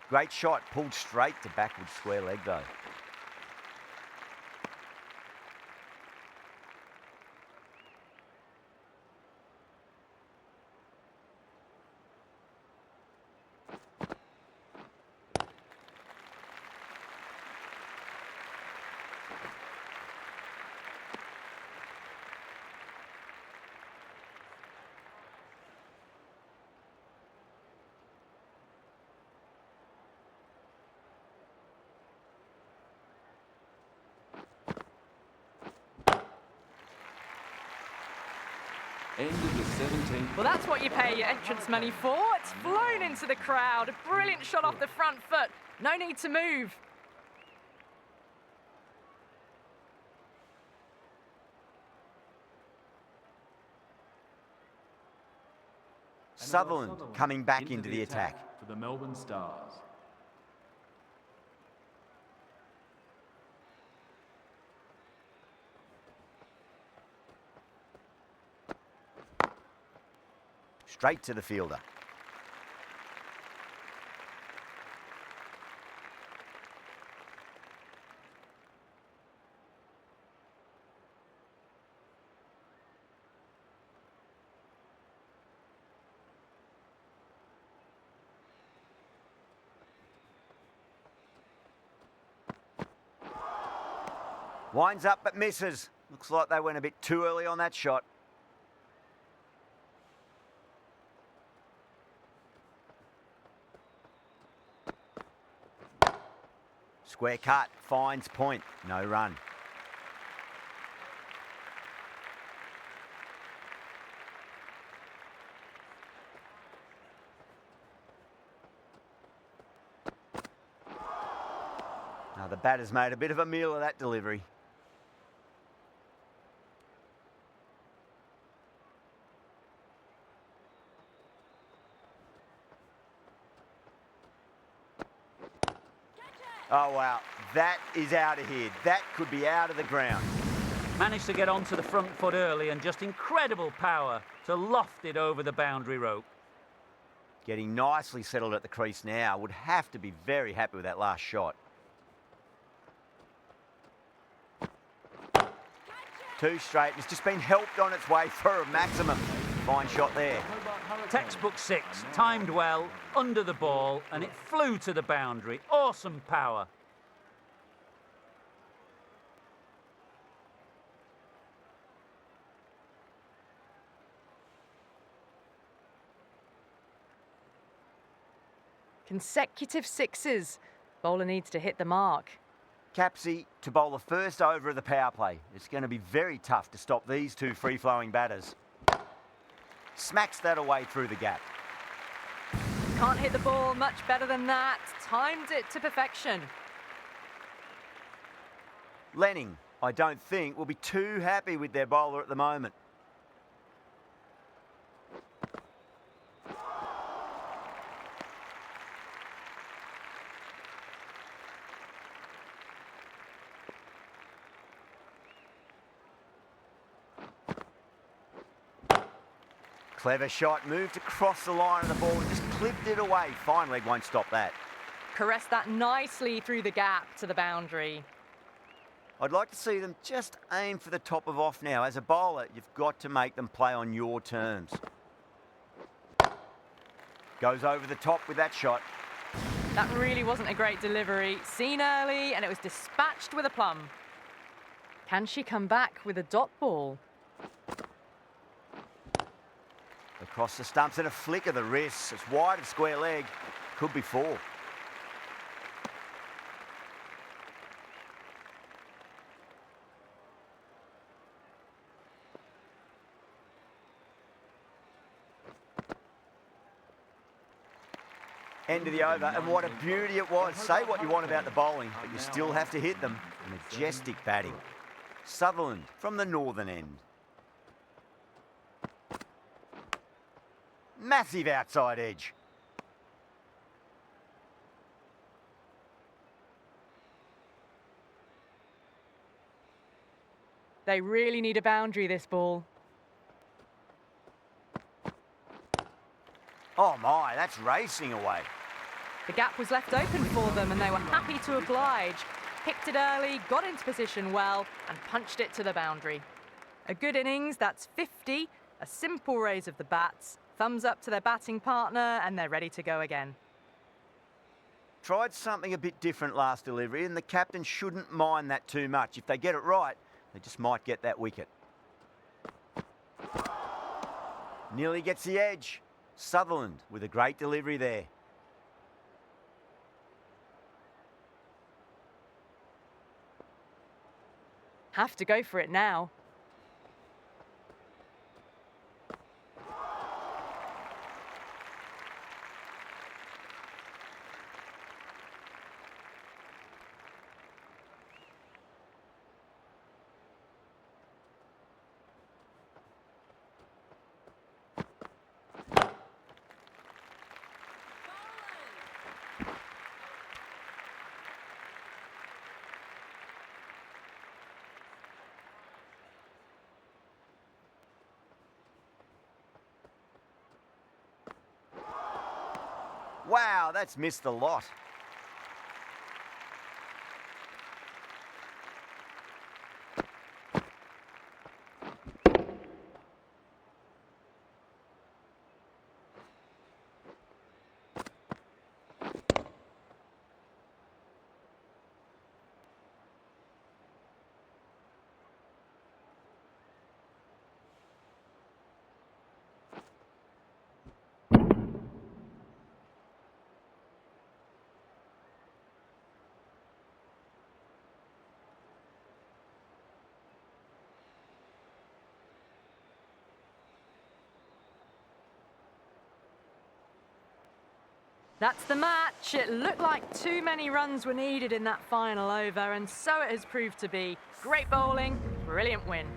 Speaker 1: Great shot, pulled straight to backward square leg though.
Speaker 4: End of the 17th.
Speaker 2: Well, that's what you pay your entrance money for. It's flown into the crowd. A brilliant shot off the front foot. No need to move.
Speaker 1: Sutherland coming back into the attack.
Speaker 4: For the Melbourne Stars.
Speaker 1: Straight to the fielder. Winds up but misses. Looks like they went a bit too early on that shot. Square cut, finds point, no run. Now the batter's made a bit of a meal of that delivery. Oh, wow. That is out of here. That could be out of the ground.
Speaker 6: Managed to get onto the front foot early and just incredible power to loft it over the boundary rope.
Speaker 1: Getting nicely settled at the crease now. Would have to be very happy with that last shot. Two straight. It's just been helped on its way for a maximum. Fine shot there.
Speaker 6: Textbook 6, timed well, under the ball, and it flew to the boundary. Awesome power.
Speaker 2: Consecutive sixes. Bowler needs to hit the mark.
Speaker 1: Capsey to bowl the first over of the power play. It's going to be very tough to stop these two free-flowing batters. Smacks that away through the gap.
Speaker 2: Can't hit the ball much better than that. Timed it to perfection.
Speaker 1: Lenning, I don't think, will be too happy with their bowler at the moment. Clever shot, moved across the line of the ball and just clipped it away. Fine leg won't stop that.
Speaker 2: Caressed that nicely through the gap to the boundary.
Speaker 1: I'd like to see them just aim for the top of off now. As a bowler, you've got to make them play on your terms. Goes over the top with that shot.
Speaker 2: That really wasn't a great delivery. Seen early, and it was dispatched with a plum. Can she come back with a dot ball?
Speaker 1: Across the stumps and a flick of the wrist. It's wide of square leg. Could be 4. End of the over, and what a beauty it was. Say what you want about the bowling, but you still have to hit them. Majestic batting. Sutherland from the northern end. Massive outside edge.
Speaker 2: They really need a boundary, this ball.
Speaker 1: Oh my, that's racing away.
Speaker 2: The gap was left open for them, and they were happy to oblige. Picked it early, got into position well, and punched it to the boundary. A good innings, that's 50. A simple raise of the bats. Thumbs up to their batting partner, and they're ready to go again.
Speaker 1: Tried something a bit different last delivery, and the captain shouldn't mind that too much. If they get it right, they just might get that wicket. Nearly gets the edge. Sutherland with a great delivery there.
Speaker 2: Have to go for it now.
Speaker 1: Wow, that's missed a lot.
Speaker 2: That's the match. It looked like too many runs were needed in that final over, and so it has proved to be. Great bowling, brilliant win.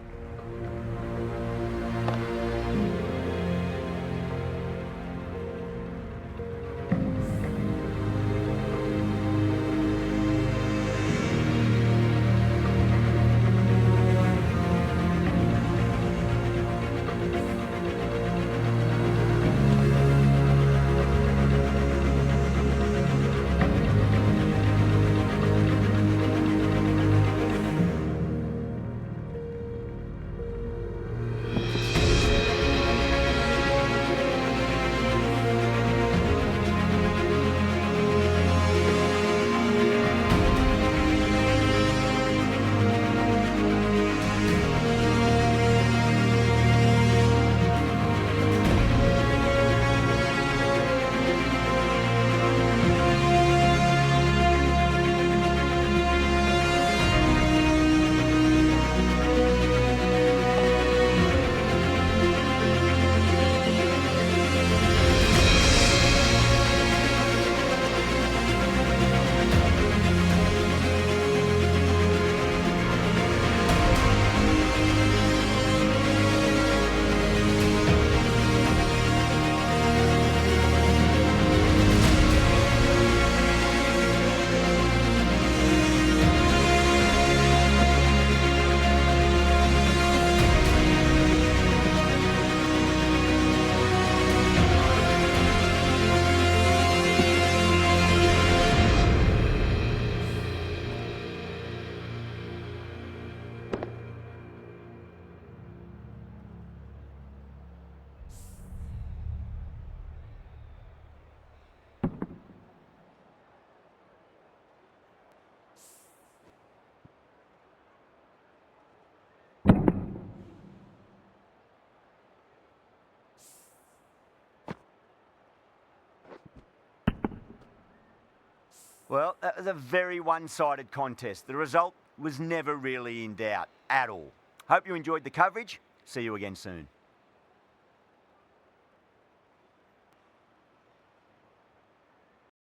Speaker 1: Well, that was a very one-sided contest. The result was never really in doubt at all. Hope you enjoyed the coverage. See you again soon.